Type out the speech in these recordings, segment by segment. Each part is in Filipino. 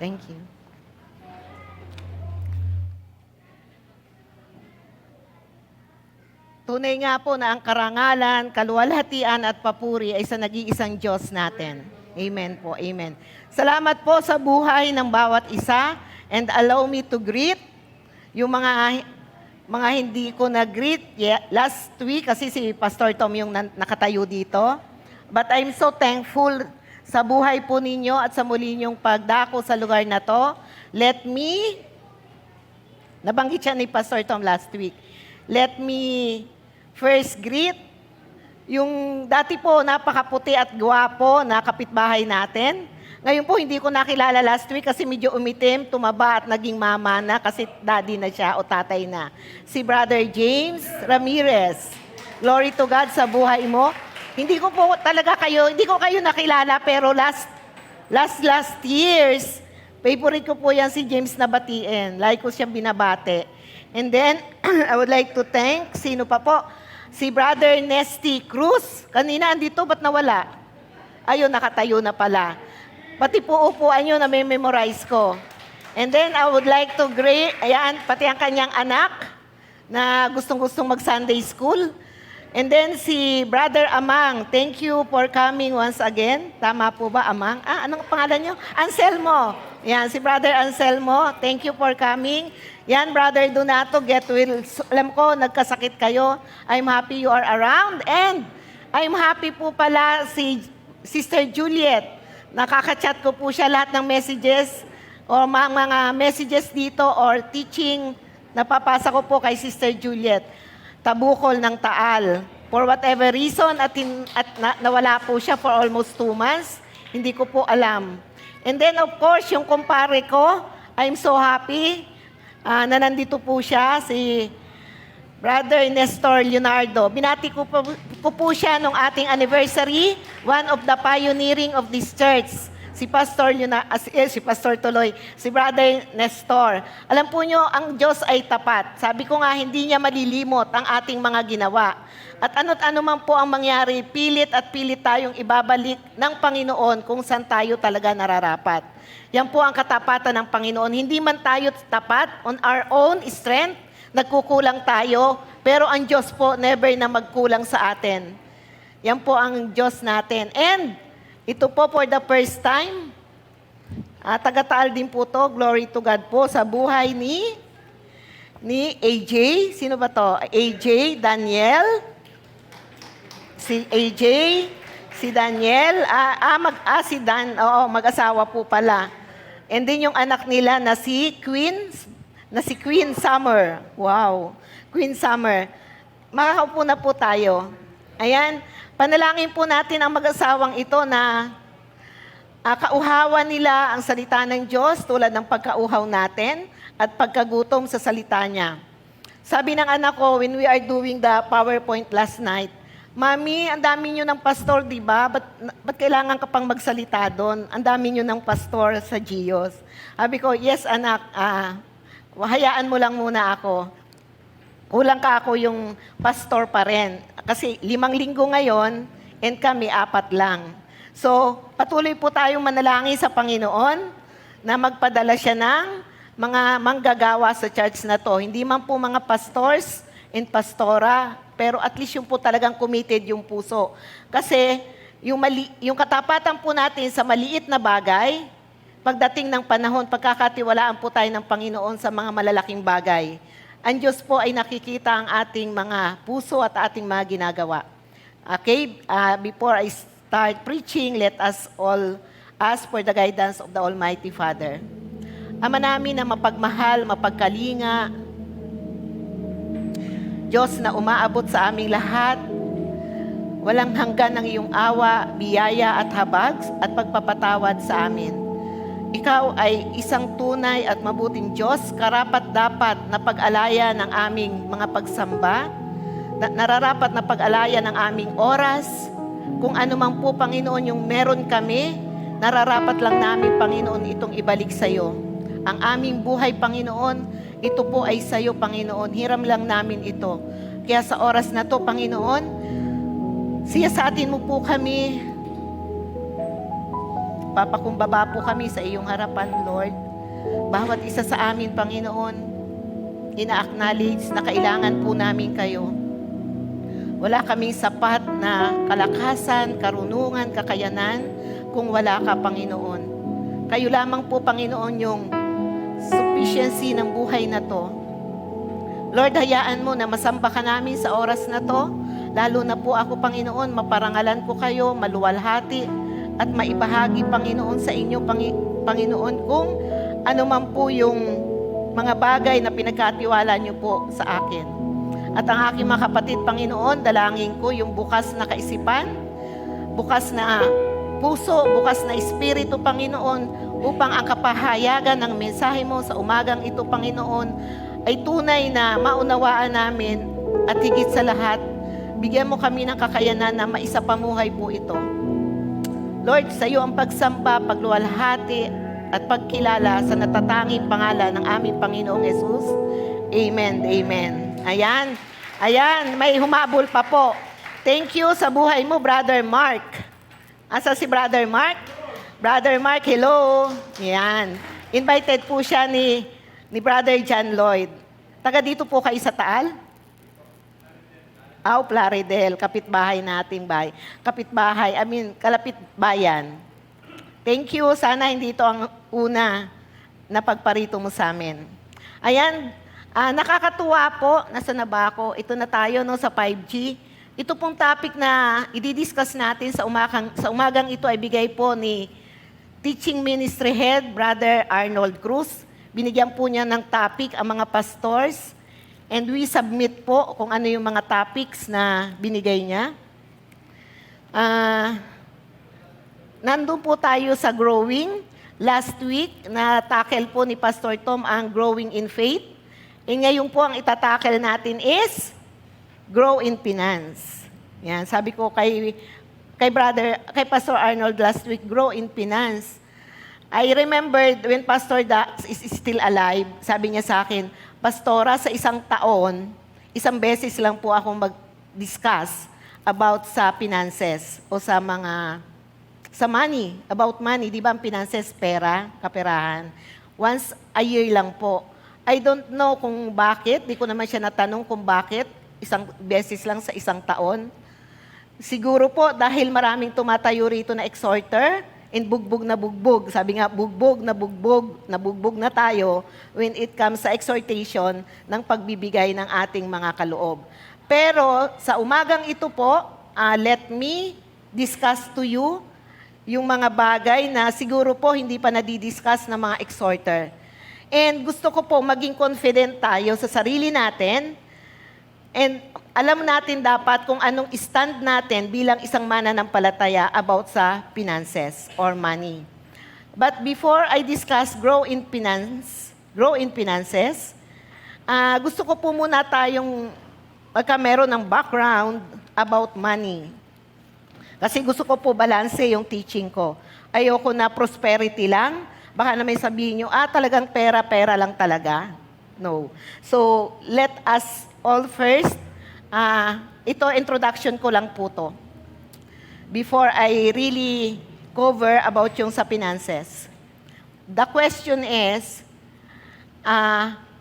Thank you. Tunay nga po na ang karangalan, kaluwalhatian at papuri ay sa nag-iisang Diyos natin. Amen po, amen. Salamat po sa buhay ng bawat isa and allow me to greet yung mga hindi ko na-greet last week kasi si Pastor Tom yung nakatayo dito. But I'm so thankful sa buhay po ninyo at sa muli ninyong pagdako sa lugar na to. Nabanggit siya ni Pastor Tom last week. Let me first greet yung dati po napakaputi at gwapo na kapitbahay natin. Ngayon po hindi ko nakilala last week kasi medyo umitim, tumaba at naging mama na kasi daddy na siya o tatay na. Si Brother James Ramirez. Glory to God sa buhay mo. Hindi ko kayo nakilala pero last years, favorite ko po yan si James na batiin. Like ko siyang binabate. And then, I would like to thank, sino pa po? Si Brother Nesty Cruz. Kanina andito, ba't nawala? Ayun, nakatayo na pala. Pati po upuan nyo na may memorize ko. And then, I would like to greet, ayan, pati ang kanyang anak na gustong-gustong mag-Sunday school. And then, si Brother Amang, thank you for coming once again. Tama po ba, Amang? Anong pangalan nyo? Anselmo. Yan, si Brother Anselmo, thank you for coming. Yan, Brother Donato, get well. Alam ko, nagkasakit kayo. I'm happy you are around. And I'm happy po pala si Sister Juliet. Nakaka-chat ko po siya lahat ng messages o mga messages dito or teaching. Napapasa ko po kay Sister Juliet. Tabukol ng Taal. For whatever reason, nawala po siya for almost 2 months. Hindi ko po alam. And then, of course, yung kumpare ko, I'm so happy na nandito po siya, si Brother Nestor Leonardo. Binati ko po siya nung ating anniversary, one of the pioneering of this church. Si Pastor tuloy, si Brother Nestor. Alam po nyo, ang Diyos ay tapat. Sabi ko nga, hindi niya malilimot ang ating mga ginawa. At ano't ano man po ang mangyari, pilit at pilit tayong ibabalik ng Panginoon kung saan tayo talaga nararapat. Yan po ang katapatan ng Panginoon. Hindi man tayo tapat on our own strength, nagkukulang tayo, pero ang Diyos po never na magkulang sa atin. Yan po ang Diyos natin. And ito po for the first time, taga-Taal din po to, glory to God po, sa buhay ni AJ. Sino ba to? AJ, Daniel. Si AJ, si Daniel, mag-asawa po pala. And then yung anak nila na si Queen Summer. Wow, Queen Summer. Makakaupo na po tayo. Ayan, panalangin po natin ang mag-asawang ito na kauhawan nila ang salita ng Diyos tulad ng pagkauhaw natin at pagkagutom sa salita niya. Sabi ng anak ko, when we are doing the PowerPoint last night, Mami, ang dami nyo ng pastor, di ba? Ba't kailangan ka pang magsalita doon? Ang dami nyo ng pastor sa GIOS. Sabi ko, yes anak, hayaan mo lang muna ako. Kulang ka ako yung pastor pa rin. Kasi 5 linggo ngayon, and kami 4 lang. So, patuloy po tayong manalangin sa Panginoon na magpadala siya ng mga manggagawa sa church na to. Hindi man po mga pastors and pastora, pero at least yung po talagang committed yung puso. Kasi yung katapatan po natin sa maliit na bagay, pagdating ng panahon, pagkakatiwalaan po tayo ng Panginoon sa mga malalaking bagay. Ang Diyos po ay nakikita ang ating mga puso at ating mga ginagawa. Okay? Before I start preaching, let us all ask for the guidance of the Almighty Father. Ama namin na mapagmahal, mapagkalinga, Diyos na umaabot sa aming lahat, walang hanggan ng iyong awa, biyaya at habag at pagpapatawad sa amin. Ikaw ay isang tunay at mabuting Diyos, karapat-dapat na pag-alaya ng aming mga pagsamba, nararapat na pag-alaya ng aming oras, kung ano man po, Panginoon, yung meron kami, nararapat lang namin, Panginoon, itong ibalik sa iyo. Ang aming buhay, Panginoon, ito po ay sa iyo, Panginoon. Hiram lang namin ito. Kaya sa oras na to, Panginoon, siya sa atin mo po kami Papakumbaba po kami sa iyong harapan, Lord. Bawat isa sa amin, Panginoon, ina-acknowledge na kailangan po namin kayo. Wala kaming sapat na kalakasan, karunungan, kakayanan kung wala ka, Panginoon. Kayo lamang po, Panginoon, yung sufficiency ng buhay na to. Lord, hayaan mo na masamba ka namin sa oras na to. Lalo na po ako, Panginoon, maparangalan ko kayo, maluwalhati at maibahagi, Panginoon, sa inyo, Panginoon, kung ano man po yung mga bagay na pinagkatiwala niyo po sa akin. At ang aking mga kapatid, Panginoon, dalangin ko yung bukas na kaisipan, bukas na puso, bukas na espiritu, Panginoon, upang ang kapahayagan ng mensahe mo sa umagang ito, Panginoon, ay tunay na maunawaan namin at higit sa lahat, bigyan mo kami ng kakayanan na maisapamuhay po ito. Lord, sa iyo ang pagsamba, pagluwalhati at pagkilala sa natatanging pangalan ng aming Panginoong Yesus. Amen. Amen. Ayan. Ayan. May humabol pa po. Thank you sa buhay mo, Brother Mark. Asa si Brother Mark? Brother Mark, hello. Ayan. Invited po siya ni Brother John Lloyd. Taga dito po kayo sa Taal? Plaridel, kapitbahay nating bahay. Kapitbahay, kalapit bayan. Thank you. Sana hindi ito ang una na pagparito mo sa amin. Ayan, nakakatuwa po. Nasa na ba ako? Ito na tayo sa 5G. Ito pong topic na i-discuss natin sa umagang ito ay bigay po ni Teaching Ministry Head, Brother Arnold Cruz. Binigyan po niya ng topic ang mga pastors. And we submit po kung ano yung mga topics na binigay niya. Nandun po tayo sa growing. Last week, na-tackle po ni Pastor Tom ang growing in faith. E ngayon po ang itatackle natin is grow in finance. Yan, sabi ko kay Pastor Arnold last week, grow in finance. I remembered when Pastor Dax is still alive, sabi niya sa akin, Pastora, sa isang taon, isang beses lang po akong mag-discuss about sa finances o sa money, about money. Di ba ang finances, pera, kaperahan? Once a year lang po. I don't know kung bakit, di ko naman siya natanong kung bakit, isang beses lang sa isang taon. Siguro po dahil maraming tumatayo rito na exhorter, and bugbog na bugbog. Sabi nga, bugbog na tayo when it comes sa exhortation ng pagbibigay ng ating mga kaloob. Pero sa umagang ito po, let me discuss to you yung mga bagay na siguro po hindi pa nadidiscuss ng mga exhorter. And gusto ko po maging confident tayo sa sarili natin. And alam natin dapat kung anong stand natin bilang isang mananampalataya about sa finances or money. But before I discuss grow in finances, gusto ko po muna tayong magkameron ng background about money. Kasi gusto ko po balanse yung teaching ko. Ayoko na prosperity lang. Baka na may sabihin nyo, talagang pera-pera lang talaga. No. So, let us all first, ito introduction ko lang po to. Before I really cover about yung sa finances. The question is,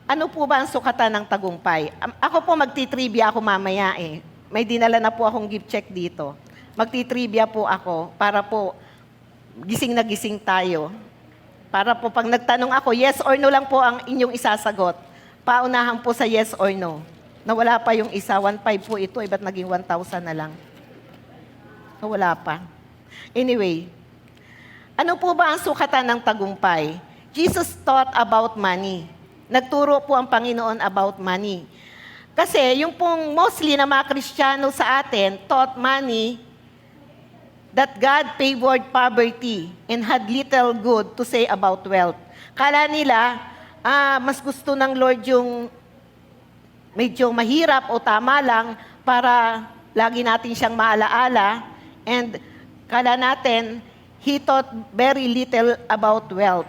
ano po ba ang sukatan ng tagumpay? Ako po magti-trivia ako mamaya eh. May dinala na po akong gift check dito. Magti-trivia po ako para po gising na gising tayo. Para po pag nagtanong ako, yes or no lang po ang inyong isasagot. Paunahan po sa yes or no. Nawala pa yung isa, 1.5 po ito, ba't naging 1,000 na lang? Nawala pa. Anyway, ano po ba ang sukatan ng tagumpay? Jesus taught about money. Nagturo po ang Panginoon about money. Kasi yung pong mostly na mga Kristiyano sa atin taught money that God favored poverty and had little good to say about wealth. Kala nila, mas gusto ng Lord yung medyo mahirap o tama lang para lagi natin siyang maalaala. And kala natin, He taught very little about wealth.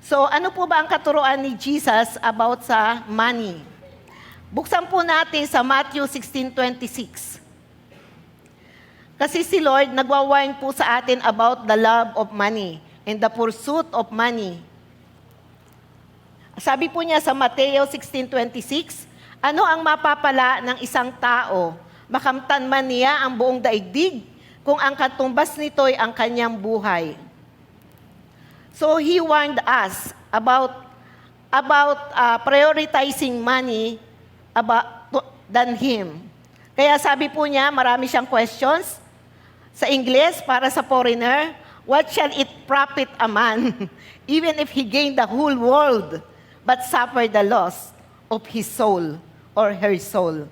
So ano po ba ang katuruan ni Jesus about sa money? Buksan po natin sa Matthew 16:26. Kasi si Lord nagwa-warn po sa atin about the love of money and the pursuit of money. Sabi po niya sa Mateo 16:26, ano ang mapapala ng isang tao, makamtan man niya ang buong daigdig, kung ang katumbas nito'y ang kanyang buhay. So he warned us about prioritizing money than him. Kaya sabi po niya, marami siyang questions. Sa Ingles, para sa foreigner, what shall it profit a man, even if he gain the whole world, but suffer the loss of his soul or her soul?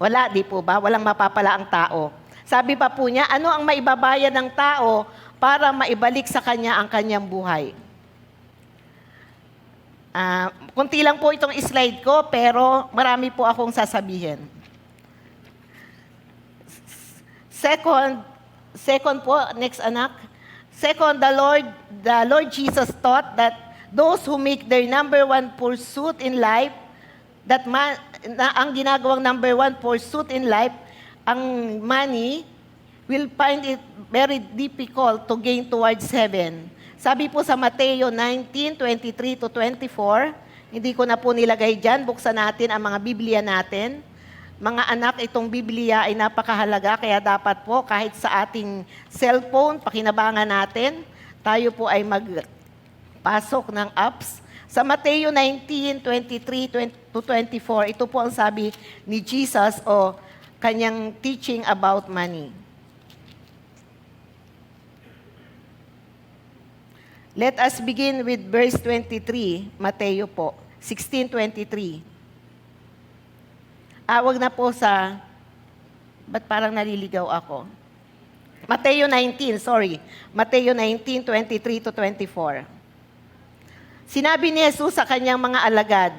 Wala, di po ba? Walang mapapala ang tao. Sabi pa po niya, ano ang maibabayad ng tao para maibalik sa kanya ang kanyang buhay? Kunti lang po itong slide ko, pero marami po akong sasabihin. Second po, next anak. Second, the Lord Jesus taught that those who make their number one pursuit in life, ang ginagawang number one pursuit in life, ang money, will find it very difficult to gain towards heaven. Sabi po sa Mateo 19:23-24, hindi ko na po nilagay dyan, buksan natin ang mga Biblia natin. Mga anak, itong Biblia ay napakahalaga, kaya dapat po kahit sa ating cellphone, pakinabangan natin, tayo po ay magpasok ng apps. Sa Mateo 19:23-24, ito po ang sabi ni Jesus o kanyang teaching about money. Let us begin with verse 23, Mateo po, 16:23. Wag na po sa, ba't parang naliligaw ako? Mateo 19:23-24. Sinabi ni Jesus sa kanyang mga alagad,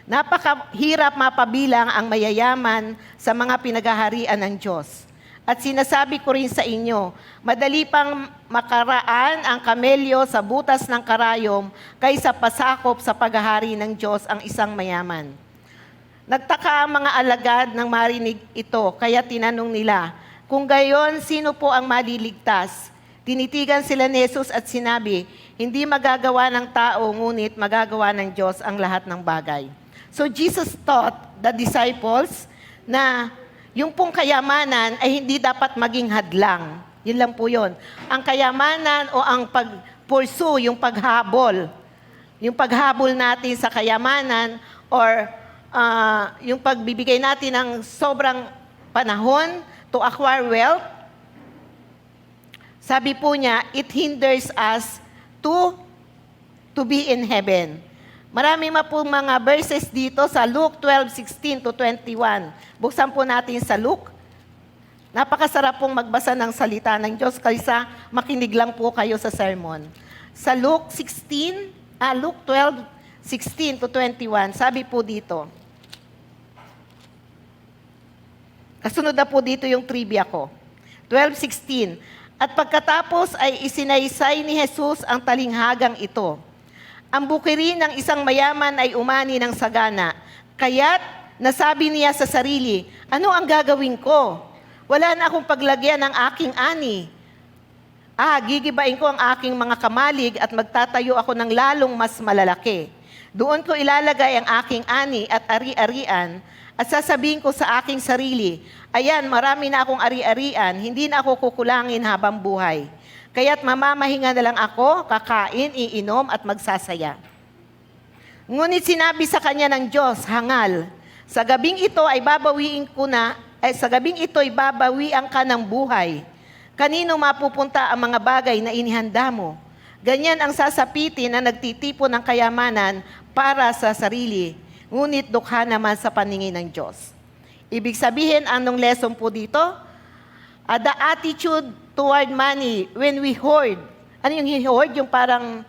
napakahirap mapabilang ang mayayaman sa mga pinagaharian ng Diyos. At sinasabi ko rin sa inyo, madali pang makaraan ang kamelyo sa butas ng karayom kaysa pasakop sa paghahari ng Diyos ang isang mayaman. Nagtaka ang mga alagad nang marinig ito, kaya tinanong nila, kung gayon, sino po ang maliligtas? Tinitigan sila ni Jesus at sinabi, hindi magagawa ng tao, ngunit magagawa ng Diyos ang lahat ng bagay. So Jesus taught the disciples na yung pong kayamanan ay hindi dapat maging hadlang. Yun lang po yun. Ang kayamanan o ang pag-pursue, yung paghabol natin sa kayamanan or yung pagbibigay natin ng sobrang panahon to acquire wealth, sabi po niya, it hinders us to be in heaven. Marami po mga verses dito sa Luke 12:16-21. Buksan po natin sa Luke. Napakasarap pong magbasa ng salita ng Diyos kaysa makinig lang po kayo sa sermon. Sa Luke 12:16-21, sabi po dito, kasunod na po dito yung trivia ko. 12:16. At pagkatapos ay isinaysay ni Jesus ang talinghagang ito. Ang bukirin ng isang mayaman ay umani ng sagana. Kaya't nasabi niya sa sarili, ano ang gagawin ko? Wala na akong paglagyan ng aking ani. Gigibain ko ang aking mga kamalig at magtatayo ako ng lalong mas malalaki. Doon ko ilalagay ang aking ani at ari-arian at sasabihin ko sa aking sarili, ayan, marami na akong ari-arian, hindi na ako kukulangin habang buhay. Kaya't mamamahinga na lang ako, kakain, iinom at magsasaya. Ngunit sinabi sa kanya ng Diyos, hangal, sa gabing ito ay babawian ka ng buhay. Kanino mapupunta ang mga bagay na inihanda mo? Ganyan ang sasapitin na nagtitipon ng kayamanan para sa sarili, ngunit dukha naman sa paningin ng Diyos. Ibig sabihin, anong lesson po dito? The attitude toward money when we hoard. Ano yung hoard? Yung parang,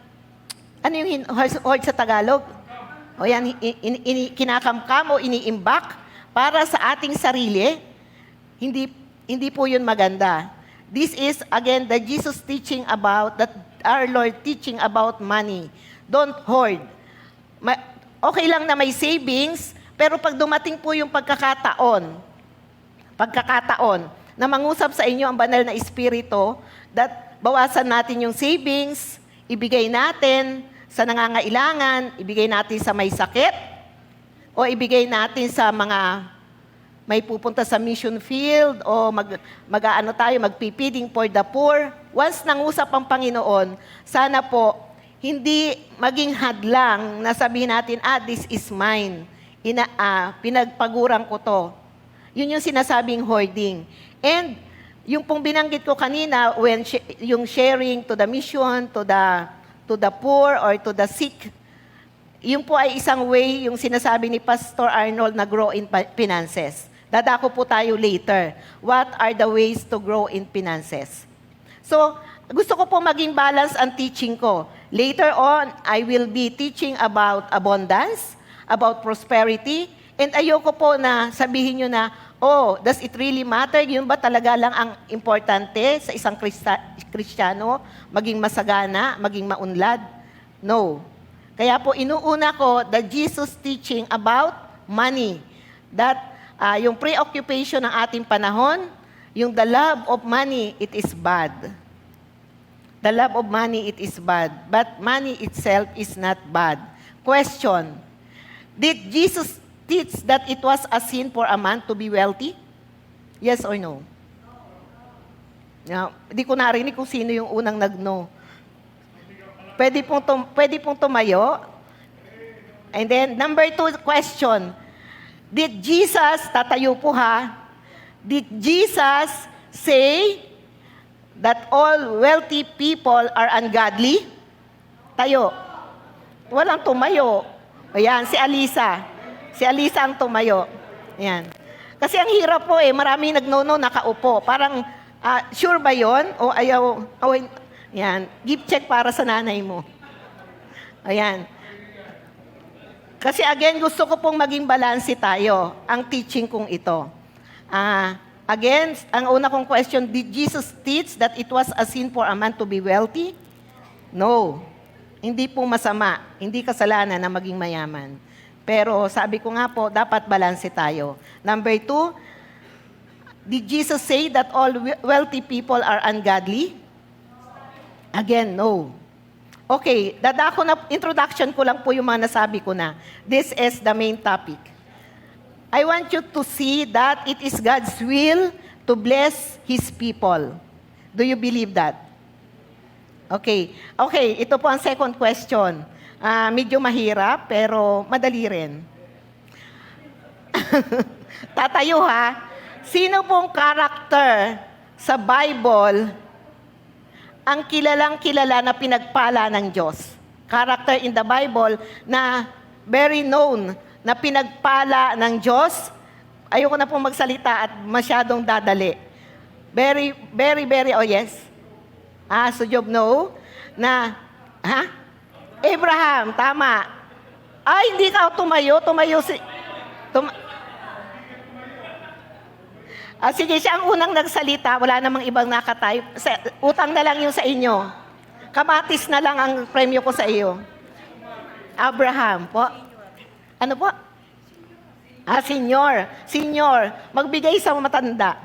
ano yung hoard sa Tagalog? O yan, kinakamkam o iniimbak para sa ating sarili. Hindi po yun maganda. This is, again, the Jesus teaching about, that our Lord teaching about money. Don't hoard. Okay lang na may savings, pero pag dumating po yung pagkakataon, na mangusap sa inyo ang banal na Espiritu, that bawasan natin yung savings, ibigay natin sa nangangailangan, ibigay natin sa may sakit, o ibigay natin sa mga may pupunta sa mission field, o magpipiding for the poor. Once nangusap ang Panginoon, sana po, hindi maging hadlang na sabihin natin, this is mine. Pinagpaguran ko to. Yun yung sinasabing hoarding. And yung pong binanggit ko kanina, yung sharing to the mission, to the poor or to the sick, yun po ay isang way, yung sinasabi ni Pastor Arnold na grow in finances. Dadako po tayo later. What are the ways to grow in finances? So, gusto ko po maging balance ang teaching ko. Later on, I will be teaching about abundance, about prosperity, and ayoko po na sabihin nyo na, does it really matter? Yun ba talaga lang ang importante sa isang Kristiyano? Maging masagana, maging maunlad? No. Kaya po, inuuna ko the Jesus teaching about money. That yung preoccupation ng ating panahon, yung the love of money, it is bad. The love of money, it is bad. But money itself is not bad. Question, did Jesus teach that it was a sin for a man to be wealthy? Yes or no? Hindi ko narinig kung sino yung unang nag-no. Pwede pong tumayo. And then, number 2 question. Did Jesus, tatayo po ha, did Jesus say that all wealthy people are ungodly? Tayo. Walang tumayo. Ayan, si Alisa. Si Alisa ang tumayo. Ayan. Kasi ang hirap po marami nagno-no, nakaupo. Parang, sure ba yon? O ayaw, ayan, gift check para sa nanay mo. Ayan. Kasi again, gusto ko pong maging balanse tayo, ang teaching kong ito. Again, ang una kong question, did Jesus teach that it was a sin for a man to be wealthy? No. Hindi po masama, hindi kasalanan na maging mayaman. Pero sabi ko nga po, dapat balanse tayo. Number 2, did Jesus say that all wealthy people are ungodly? Again, no. Okay, introduction ko lang po yung mga nasabi ko na. This is the main topic. I want you to see that it is God's will to bless His people. Do you believe that? Okay, ito po ang second question. Medyo mahirap, pero madali rin. Tatayo ha. Sino pong character sa Bible ang kilalang-kilala na pinagpala ng Diyos? Character in the Bible na very known, na pinagpala ng Diyos. Ayoko na pong magsalita at masyadong dadali. Very, very, very, yes. So Job, no. Abraham, tama. Hindi ka tumayo si... sige, siya ang unang nagsalita. Wala namang ibang nakatayo. Utang na lang yung sa inyo. Kamatis na lang ang premyo ko sa iyo. Abraham po. Ano po? Senior. Magbigay sa matanda.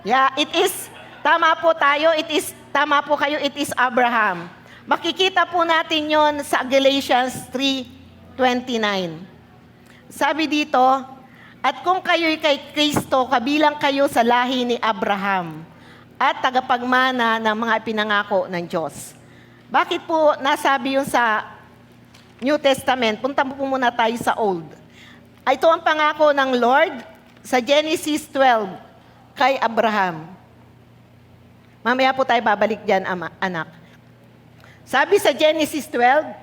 Yeah, it is. Tama po tayo. Tama po kayo. It is Abraham. Makikita po natin yon sa Galatians 3:29. Sabi dito, at kung kayo'y kay Kristo, kabilang kayo sa lahi ni Abraham at tagapagmana ng mga ipinangako ng Diyos. Bakit po nasabi yun sa New Testament? Punta po muna tayo sa Old. Ito ang pangako ng Lord sa Genesis 12 kay Abraham. Mamaya po tayo babalik dyan, anak. Sabi sa Genesis 12,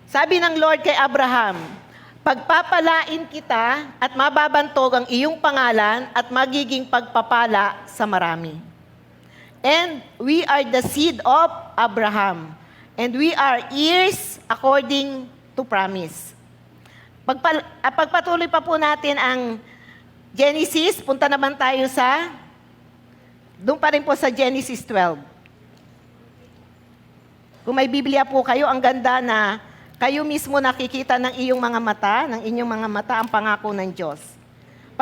sabi ng Lord kay Abraham, pagpapalain kita at mababantog ang iyong pangalan at magiging pagpapala sa marami. And we are the seed of Abraham. And we are heirs according to promise. Pagpatuloy pa po natin ang Genesis, punta naman tayo doon pa rin po sa Genesis 12. Kung may Biblia po kayo, ang ganda na kayo mismo nakikita ng inyong mga mata ang pangako ng Diyos.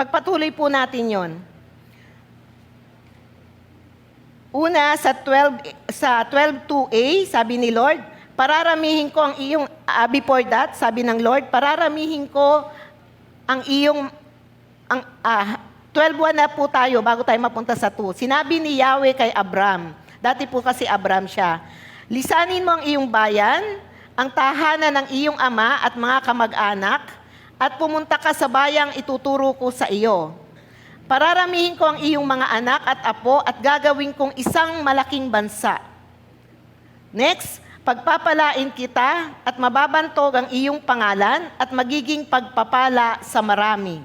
Pagpatuloy po natin yon. Una, sa 12:2a, sabi ni Lord, pararamihin ko ang iyong, before that, sabi ng Lord, pararamihin ko ang iyong, 12:1 na po tayo bago tayo mapunta sa 2. Sinabi ni Yahweh kay Abram, dati po kasi Abram siya, lisanin mo ang iyong bayan, ang tahanan ng iyong ama at mga kamag-anak, at pumunta ka sa bayang ituturo ko sa iyo. Pararamihin ko ang iyong mga anak at apo at gagawin kong isang malaking bansa. Next, pagpapalain kita at mababantog ang iyong pangalan at magiging pagpapala sa marami.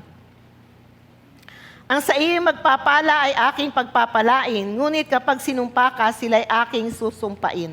Ang sa iyong magpapala ay aking pagpapalain, ngunit kapag sinumpa ka, sila'y aking susumpain.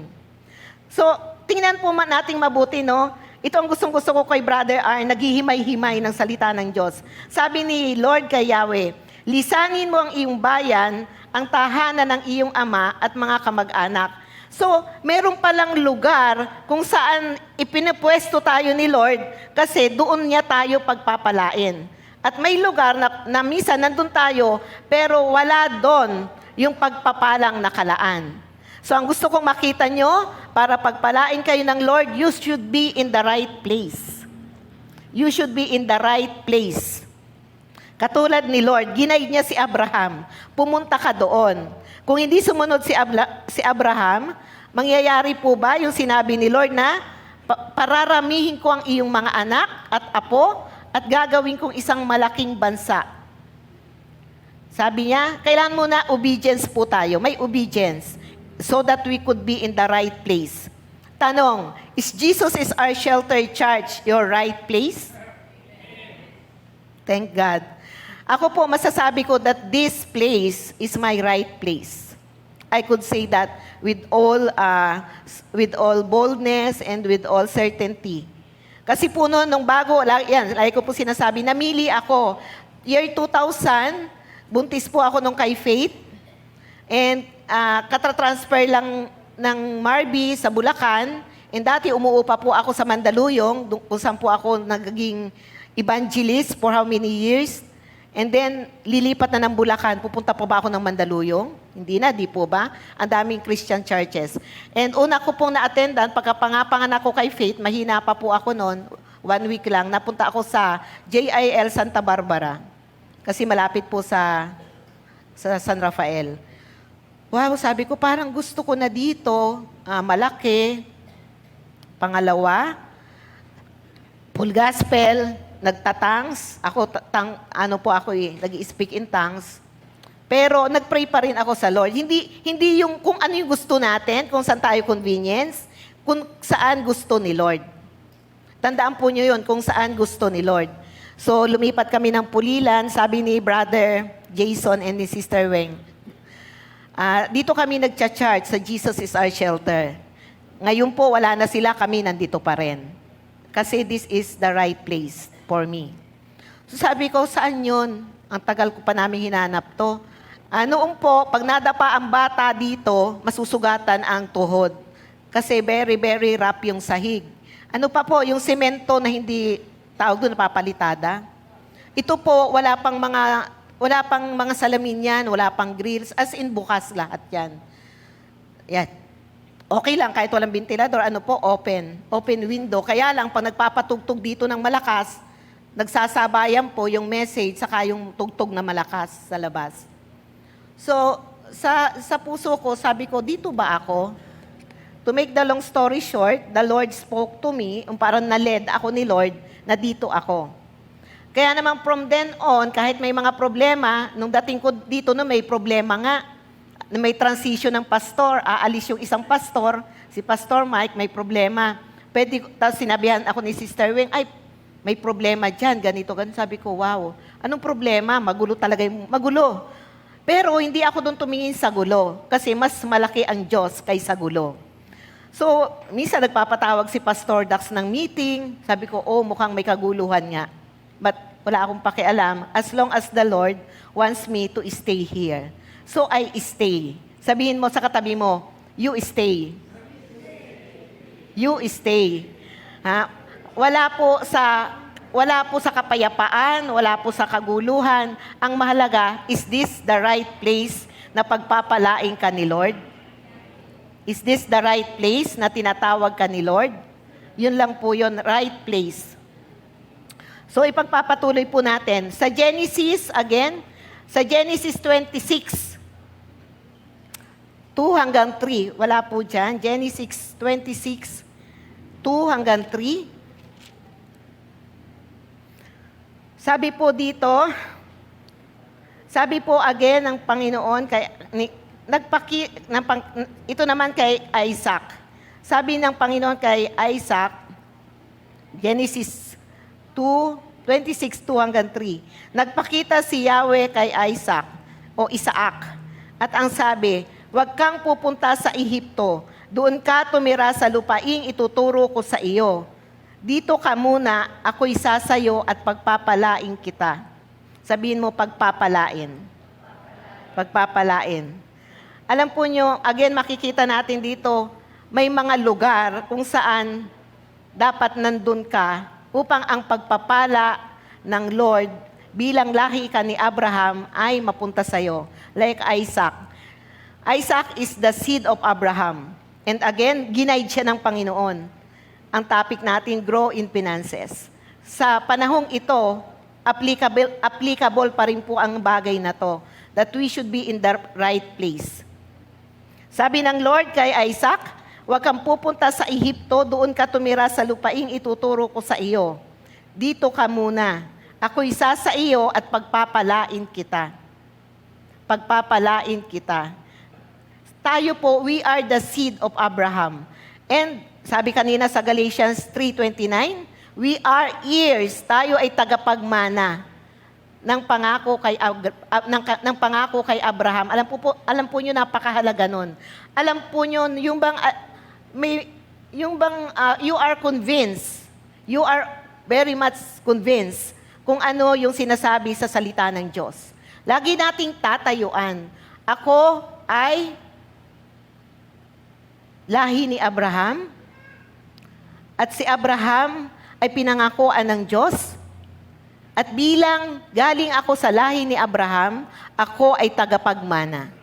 So, tingnan po nating mabuti, no? Ito ang gustong-gusto ko kay Brother R, naghihimay-himay ng salita ng Diyos. Sabi ni Lord kay Yahweh, lisanin mo ang iyong bayan, ang tahanan ng iyong ama at mga kamag-anak. So, meron palang lugar kung saan ipinapwesto tayo ni Lord kasi doon niya tayo pagpapalain. At may lugar na minsan nandun tayo pero wala doon yung pagpapalang nakalaan. So, ang gusto kong makita nyo, para pagpalain kayo ng Lord, you should be in the right place. You should be in the right place. Katulad ni Lord, ginaid niya si Abraham, pumunta ka doon. Kung hindi sumunod si Abraham, mangyayari po ba yung sinabi ni Lord na pararamihin ko ang iyong mga anak at apo at gagawin kong isang malaking bansa. Sabi niya, kailangan muna obedience po tayo. May obedience so that we could be in the right place. Tanong, is Jesus is our shelter church your right place? Thank God. Ako po, masasabi ko that this place is my right place. I could say that with all boldness and with all certainty. Kasi po noon, nung bago, yan, lagi ko po sinasabi, namili ako. Year 2000, buntis po ako nung kay Faith. And katra-transfer lang ng Marby sa Bulacan. And dati umuupa po ako sa Mandaluyong, kung saan po ako naging evangelist for how many years. And then, lilipat na ng Bulacan. Pupunta po ba ako ng Mandaluyong? Hindi na, di po ba? Ang daming Christian churches. And una ko pong na-attendan, pagkapangapangan ako kay Faith, mahina pa po ako noon, 1 week lang, napunta ako sa JIL Santa Barbara. Kasi malapit po sa San Rafael. Wow, sabi ko, parang gusto ko na dito, malaki. Pangalawa, full gospel, nagtatangs. Ako, nag-speak in tongues. Pero nag-pray pa rin ako sa Lord. Hindi yung kung ano yung gusto natin, kung saan tayo convenience, kung saan gusto ni Lord. Tandaan po nyo yun, kung saan gusto ni Lord. So, lumipat kami ng Pulilan, sabi ni Brother Jason and ni Sister Weng. Dito kami nagcha-charge sa Jesus is our shelter. Ngayon po, wala na sila, kami nandito pa rin. Kasi this is the right place for me. So sabi ko, saan yun? Ang tagal ko pa namin hinanap to. Noong po, pag nadapa ang bata dito, masusugatan ang tuhod. Kasi very, very rough yung sahig. Ano pa po, yung semento na hindi, tawag doon, napapalitada. Ito po, wala pang mga salamin yan, wala pang grills, as in bukas lahat yan. Yan. Okay lang, kahit walang ventilador, open window. Kaya lang, pag nagpapatugtog dito ng malakas, nagsasabayan po yung message saka yung tugtog na malakas sa labas. So, sa puso ko, sabi ko, dito ba ako? To make the long story short, the Lord spoke to me, parang na-led ako ni Lord na dito ako. Kaya naman from then on, kahit may mga problema, nung dating ko dito may problema nga, na may transition ng pastor, aalis yung isang pastor, si Pastor Mike, may problema. Tapos sinabihan ako ni Sister Weng, ay, may problema dyan, ganito. Sabi ko, wow, anong problema? Magulo talaga magulo. Pero hindi ako doon tumingin sa gulo, kasi mas malaki ang Diyos kaysa gulo. So, minsan nagpapatawag si Pastor Dax ng meeting, sabi ko, mukhang may kaguluhan nga. But wala akong pakialam, as long as the Lord wants me to stay here. So I stay. Sabihin mo sa katabi mo, you stay. You stay. Wala po sa wala po sa kapayapaan, wala po sa kaguluhan. Ang mahalaga, is this the right place na pagpapalain ka ni Lord? Is this the right place na tinatawag ka ni Lord? Yun lang po yun, right place. So ipagpapatuloy po natin. Sa Genesis, again, sa Genesis 26, 2 hanggang 3. Wala po dyan. Genesis 26, 2 hanggang 3. Sabi po dito, sabi po again ng Panginoon, ito naman kay Isaac. Sabi ng Panginoon kay Isaac, Genesis 2:26, 2 hanggang 3. Nagpakita si Yahweh kay Isaac, o Isaac, at ang sabi, huwag kang pupunta sa Ehipto, doon ka tumira sa lupaing ituturo ko sa iyo. Dito ka muna, ako'y sasayo at pagpapalain kita. Sabihin mo, pagpapalain. Pagpapalain. Alam po nyo, again, makikita natin dito, may mga lugar kung saan dapat nandun ka upang ang pagpapala ng Lord bilang lahi ka ni Abraham ay mapunta sa'yo. Like Isaac. Isaac is the seed of Abraham. And again, ginaid siya ng Panginoon. Ang topic natin, grow in finances. Sa panahong ito, applicable pa rin po ang bagay na to, that we should be in the right place. Sabi ng Lord kay Isaac, huwag kang pupunta sa Ehipto, doon ka tumira sa lupaing ituturo ko sa iyo. Dito ka muna. Ako'y sa iyo at pagpapalain kita. Pagpapalain kita. Tayo po, we are the seed of Abraham. And sabi kanina sa Galatians 3:29, we are heirs, tayo ay tagapagmana ng pangako kay Abraham. Alam po niyo napakahalaga nun. Alam po niyo you are convinced, you are very much convinced kung ano yung sinasabi sa salita ng Diyos. Lagi nating tatayuan. Ako ay lahi ni Abraham, at si Abraham ay pinangakoan ng Diyos, at bilang galing ako sa lahi ni Abraham, ako ay tagapagmana.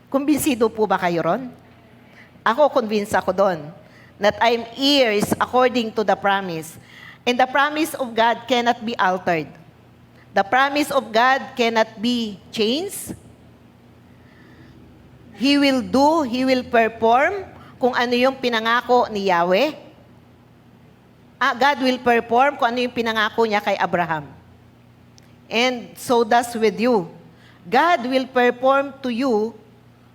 Kumbinsido po ba kayo ron? Ako, convinced ako doon, that I'm heirs according to the promise. And the promise of God cannot be altered. The promise of God cannot be changed. He will do, He will perform kung ano yung pinangako ni Yahweh. God will perform kung ano yung pinangako niya kay Abraham. And so does with you. God will perform to you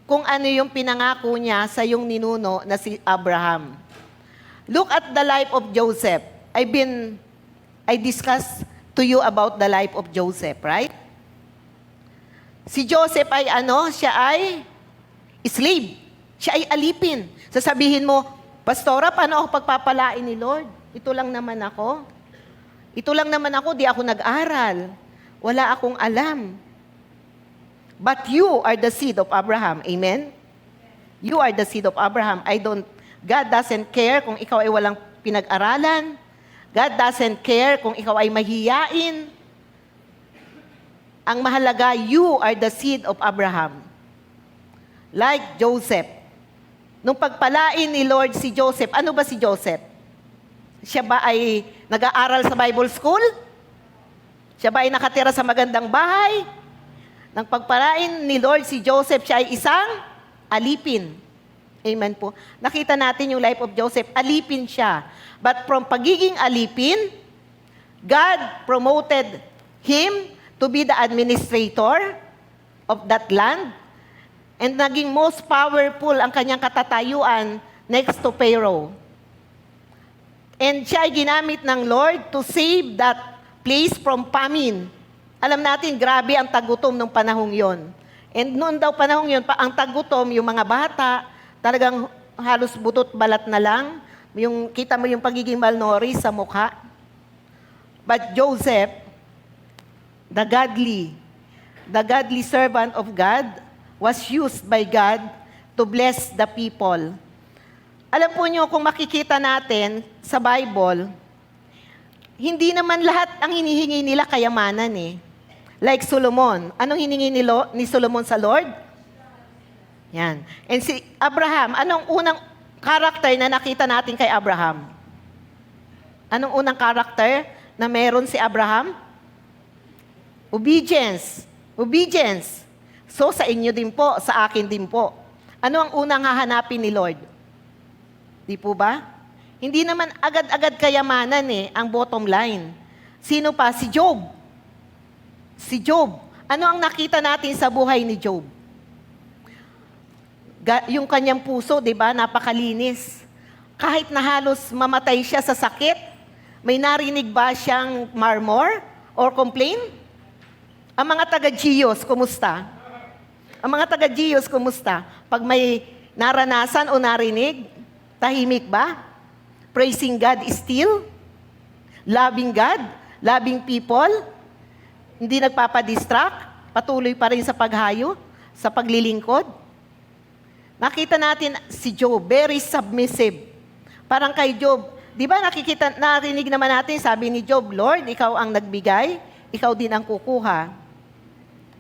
kung ano yung pinangako niya sa yung ninuno na si Abraham. Look at the life of Joseph. I discussed to you about the life of Joseph, right? Si Joseph ay siya ay slave. Siya ay alipin. Sasabihin mo, Pastora, paano ako pagpapalain ni Lord? Ito lang naman ako. Ito lang naman ako, di ako nag-aral. Wala akong alam. But you are the seed of Abraham. Amen? You are the seed of Abraham. God doesn't care kung ikaw ay walang pinag-aralan. God doesn't care kung ikaw ay mahiyain. Ang mahalaga, you are the seed of Abraham. Like Joseph. Nung pagpalain ni Lord si Joseph, ano ba si Joseph? Siya ba ay nag-aaral sa Bible school? Siya ba ay nakatira sa magandang bahay? Nang pagpalain ni Lord si Joseph, siya ay isang alipin. Amen po. Nakita natin yung life of Joseph, alipin siya. But from pagiging alipin, God promoted him to be the administrator of that land. And naging most powerful ang kanyang katatayuan next to Pharaoh. And siya ay ginamit ng Lord to save that place from famine. Alam natin, grabe ang tagutom ng panahong yon. And noon daw panahong yon, ang tagutom, yung mga bata, talagang halos butot balat na lang. Kita mo yung pagiging malnourished sa mukha. But Joseph, the godly servant of God, was used by God to bless the people. Alam po niyo, kung makikita natin sa Bible, hindi naman lahat ang hinihingi nila kayamanan eh. Like Solomon. Anong hiningi ni Solomon sa Lord? Yan. And si Abraham, anong unang character na nakita natin kay Abraham? Anong unang character na meron si Abraham? Obedience. Obedience. So sa inyo din po, sa akin din po. Ano ang unang hahanapin ni Lord? Di po ba? Hindi naman agad-agad kayamanan eh, ang bottom line. Sino pa? Si Job. Si Job. Ano ang nakita natin sa buhay ni Job? Yung kanyang puso, di ba, napakalinis. Kahit na halos mamatay siya sa sakit, may narinig ba siyang murmur or complain? Ang mga taga-Giyos, kumusta? Ang mga taga-Giyos, kumusta? Pag may naranasan o narinig, tahimik ba? Praising God still? Loving God? Loving people? Hindi nagpapadistract? Patuloy pa rin sa paghayo? Sa paglilingkod? Nakita natin si Job, very submissive. Parang kay Job, di ba narinig naman natin, sabi ni Job, Lord, ikaw ang nagbigay, ikaw din ang kukuha.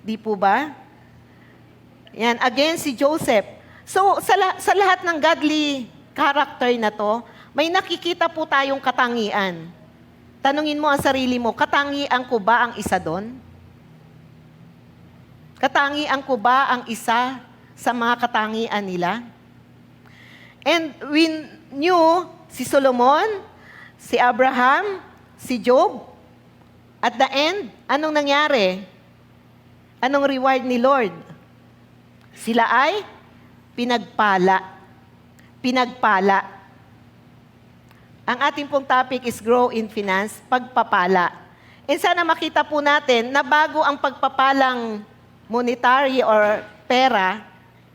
Di po ba? Yan, again si Joseph. So, sa lahat ng godly character na to, may nakikita po tayong katangian. Tanungin mo ang sarili mo, katangian ko ba ang isa doon? Katangian ko ba ang isa sa mga katangian nila? And we knew si Solomon, si Abraham, si Job. At the end, anong nangyari? Anong reward ni Lord? Sila ay pinagpala. Pinagpala. Ang ating pong topic is grow in finance, pagpapala. And sana makita po natin na bago ang pagpapalang monetary or pera,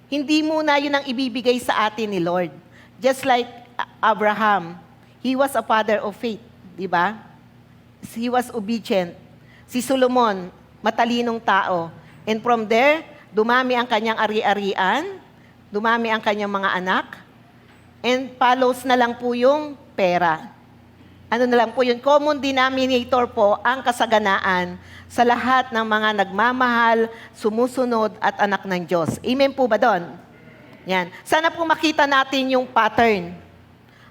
hindi muna yun ang ibibigay sa atin ni Lord. Just like Abraham, he was a father of faith, di ba? He was obedient. Si Solomon, matalinong tao. And from there, dumami ang kanyang ari-arian, dumami ang kanyang mga anak, and follows na lang po yung pera. Ano na lang po yun? Common denominator po ang kasaganaan sa lahat ng mga nagmamahal, sumusunod at anak ng Diyos. Amen po ba doon? Yan. Sana po makita natin yung pattern.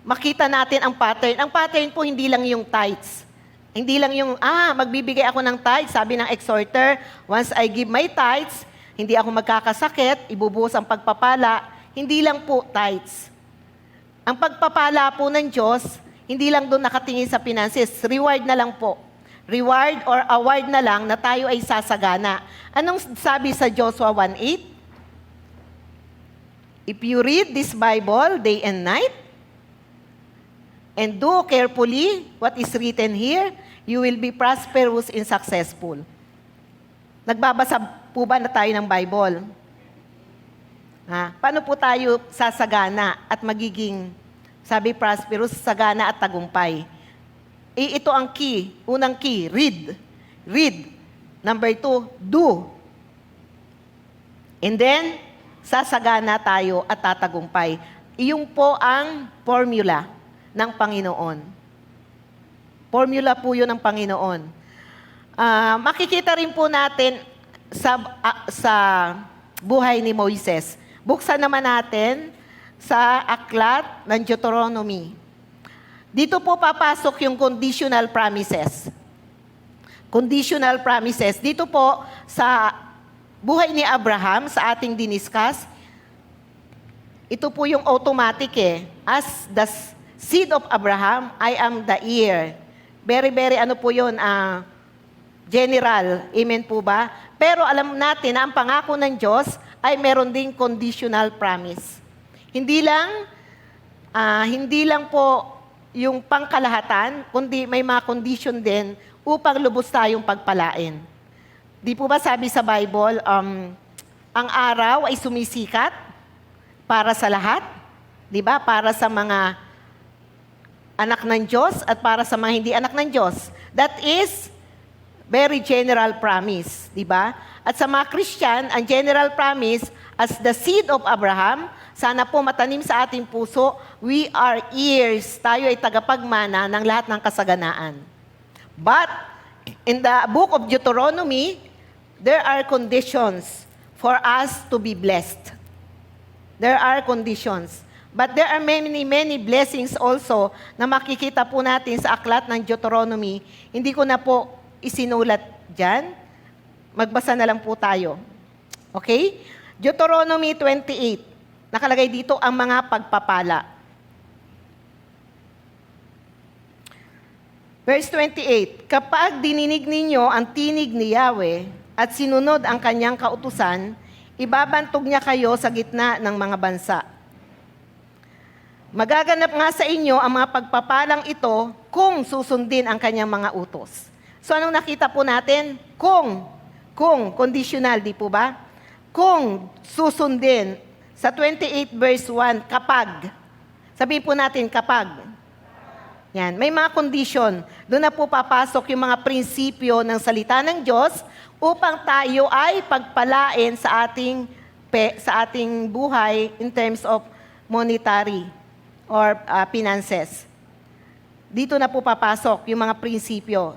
Makita natin ang pattern. Ang pattern po hindi lang yung tithes. Hindi lang yung, magbibigay ako ng tithes, sabi ng exhorter, once I give my tithes, hindi ako magkakasakit, ibubuhos ang pagpapala. Hindi lang po tithes. Ang pagpapala po ng Diyos, hindi lang doon nakatingin sa finances. Reward na lang po. Reward or award na lang na tayo ay sasagana. Anong sabi sa Joshua 1:8? If you read this Bible day and night, and do carefully what is written here, you will be prosperous and successful. Nagbabasa po ba na tayo ng Bible? Paano po tayo sasagana at magiging, sabi prosperous, sagana at tagumpay? Ito ang key. Unang key, read. Read. Number 2, do. And then, sasagana tayo at tatagumpay. Iyon po ang formula ng Panginoon. Formula po yun ng Panginoon. Makikita rin po natin sa buhay ni Moises. Buksan naman natin sa aklat ng Deuteronomy. Dito po papasok yung conditional promises. Conditional promises. Dito po sa buhay ni Abraham, sa ating diniscuss, ito po yung automatic As the seed of Abraham, I am the heir. Very, very ano po yun, general. Amen po ba? Pero alam natin na ang pangako ng Diyos ay meron ding conditional promise. Hindi lang po yung pangkalahatan, kundi may mga condition din upang lubos tayong pagpalain. Di po ba sabi sa Bible, ang araw ay sumisikat para sa lahat? Di ba? Para sa mga anak ng Diyos at para sa mga hindi anak ng Diyos. That is very general promise, di ba? At sa mga Christian, ang general promise, as the seed of Abraham, sana po matanim sa ating puso, we are heirs, tayo ay tagapagmana ng lahat ng kasaganaan. But in the book of Deuteronomy, there are conditions for us to be blessed. There are conditions. But there are many, many blessings also na makikita po natin sa aklat ng Deuteronomy. Hindi ko na po isinulat dyan. Magbasa na lang po tayo. Okay? Deuteronomy 28. Nakalagay dito ang mga pagpapala. Verse 28, kapag dininig ninyo ang tinig ni Yahweh at sinunod ang kanyang kautusan, ibabantog niya kayo sa gitna ng mga bansa. Magaganap nga sa inyo ang mga pagpapalang ito kung susundin ang kanyang mga utos. So anong nakita po natin? Kung, conditional, di po ba? Kung susundin, sa 28 verse 1, kapag. Sabihin po natin, kapag. Yan, may mga condition. Doon na po papasok yung mga prinsipyo ng salita ng Diyos upang tayo ay pagpalain sa ating buhay in terms of monetary or finances. Dito na po papasok yung mga prinsipyo.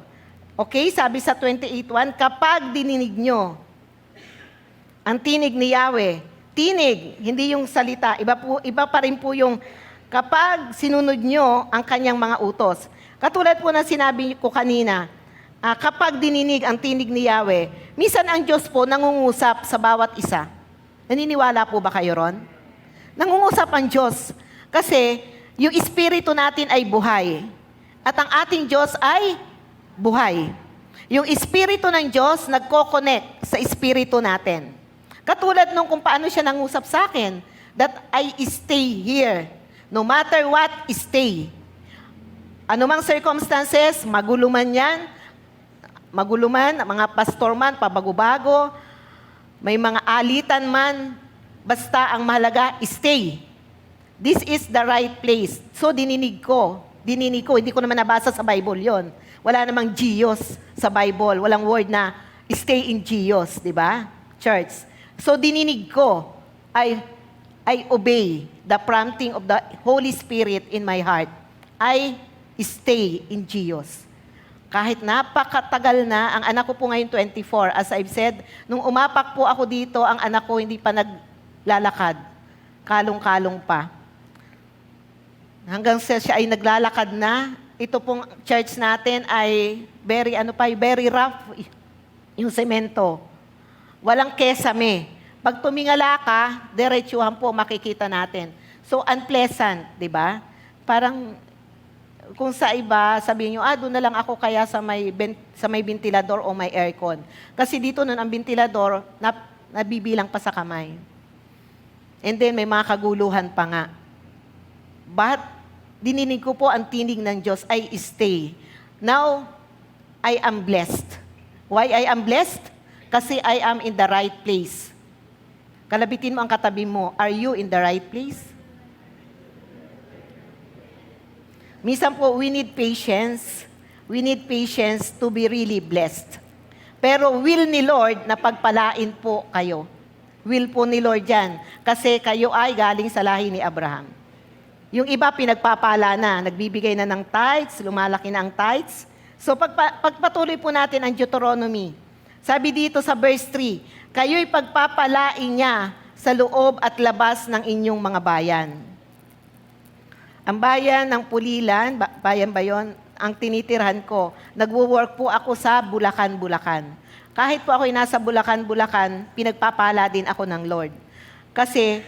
Okay, sabi sa 28.1, kapag dininig nyo ang tinig ni Yahweh, tinig, hindi yung salita, iba pa rin po yung kapag sinunod nyo ang kanyang mga utos. Katulad po na sinabi ko kanina, kapag dininig ang tinig ni Yahweh, minsan ang Diyos po nangungusap sa bawat isa. Naniniwala po ba kayo ron? Nangungusap ang Diyos. Kasi yung espiritu natin ay buhay. At ang ating Diyos ay buhay. Yung espiritu ng Diyos nagko-connect sa espiritu natin. Katulad nung kung paano siya nangusap sa akin, that I stay here. No matter what, stay. Anumang circumstances, magulo man yan, mga pastor man, pabago-bago, may mga alitan man, basta ang mahalaga, stay. This is the right place. So, dininig ko. Hindi ko naman nabasa sa Bible yon. Wala namang Geos sa Bible. Walang word na stay in Geos, di ba? Church. So, dininig ko. I obey the prompting of the Holy Spirit in my heart. I stay in Geos. Kahit napakatagal na, ang anak ko po ngayon 24, as I've said, nung umapak po ako dito, ang anak ko hindi pa naglalakad. Kalong-kalong pa. Hanggang siya ay naglalakad na, ito pong church natin ay very rough, yung semento. Walang kesame. Pag tumingala ka, diretsuhan po makikita natin. So, unpleasant, di ba? Parang, kung sa iba, sabihin nyo, doon na lang ako kaya sa may ventilador o may aircon. Kasi dito nun, ang ventilador, nabibilang pa sa kamay. And then, may mga kaguluhan pa nga. But, dininig ko po ang tinig ng Diyos, I stay. Now, I am blessed. Why I am blessed? Kasi I am in the right place. Kalabitin mo ang katabi mo, are you in the right place? Minsan po, we need patience. We need patience to be really blessed. Pero will ni Lord na pagpalain po kayo. Will po ni Lord yan. Kasi kayo ay galing sa lahi ni Abraham. Yung iba pinagpapala na, nagbibigay na ng tithes, lumalaki na ang tithes. So pagpatuloy po natin ang Deuteronomy. Sabi dito sa verse 3, kayo'y pagpapalain niya sa loob at labas ng inyong mga bayan. Ang bayan ng Pulilan, bayan ba yun? Ang tinitirhan ko. Nagwo-work po ako sa Bulacan. Kahit po ako'y nasa Bulacan, pinagpapala din ako ng Lord. Kasi,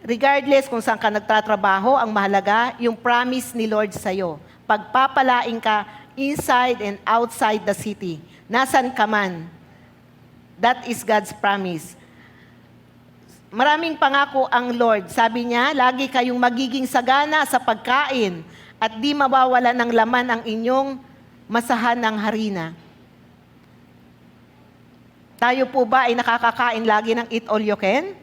regardless kung saan ka nagtatrabaho, ang mahalaga, yung promise ni Lord sa'yo. Pagpapalain ka inside and outside the city. Nasan ka man. That is God's promise. Maraming pangako ang Lord. Sabi niya, lagi kayong magiging sagana sa pagkain at di mawawala ng laman ang inyong masahan ng harina. Tayo po ba ay nakakakain lagi ng eat all you can?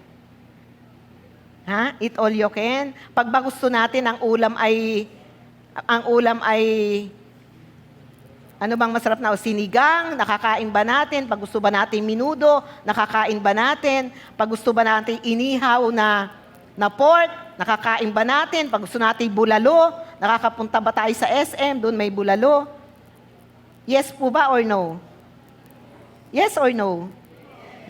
Eat all you can? Pag ba gusto natin ang ulam ay ano bang masarap na? Sinigang, nakakain ba natin? Pag gusto ba natin minudo, nakakain ba natin? Pag gusto ba natin inihaw na pork, nakakain ba natin? Pag gusto natin bulalo, nakakapunta ba tayo sa SM, doon may bulalo? Yes po ba or no? Yes or no?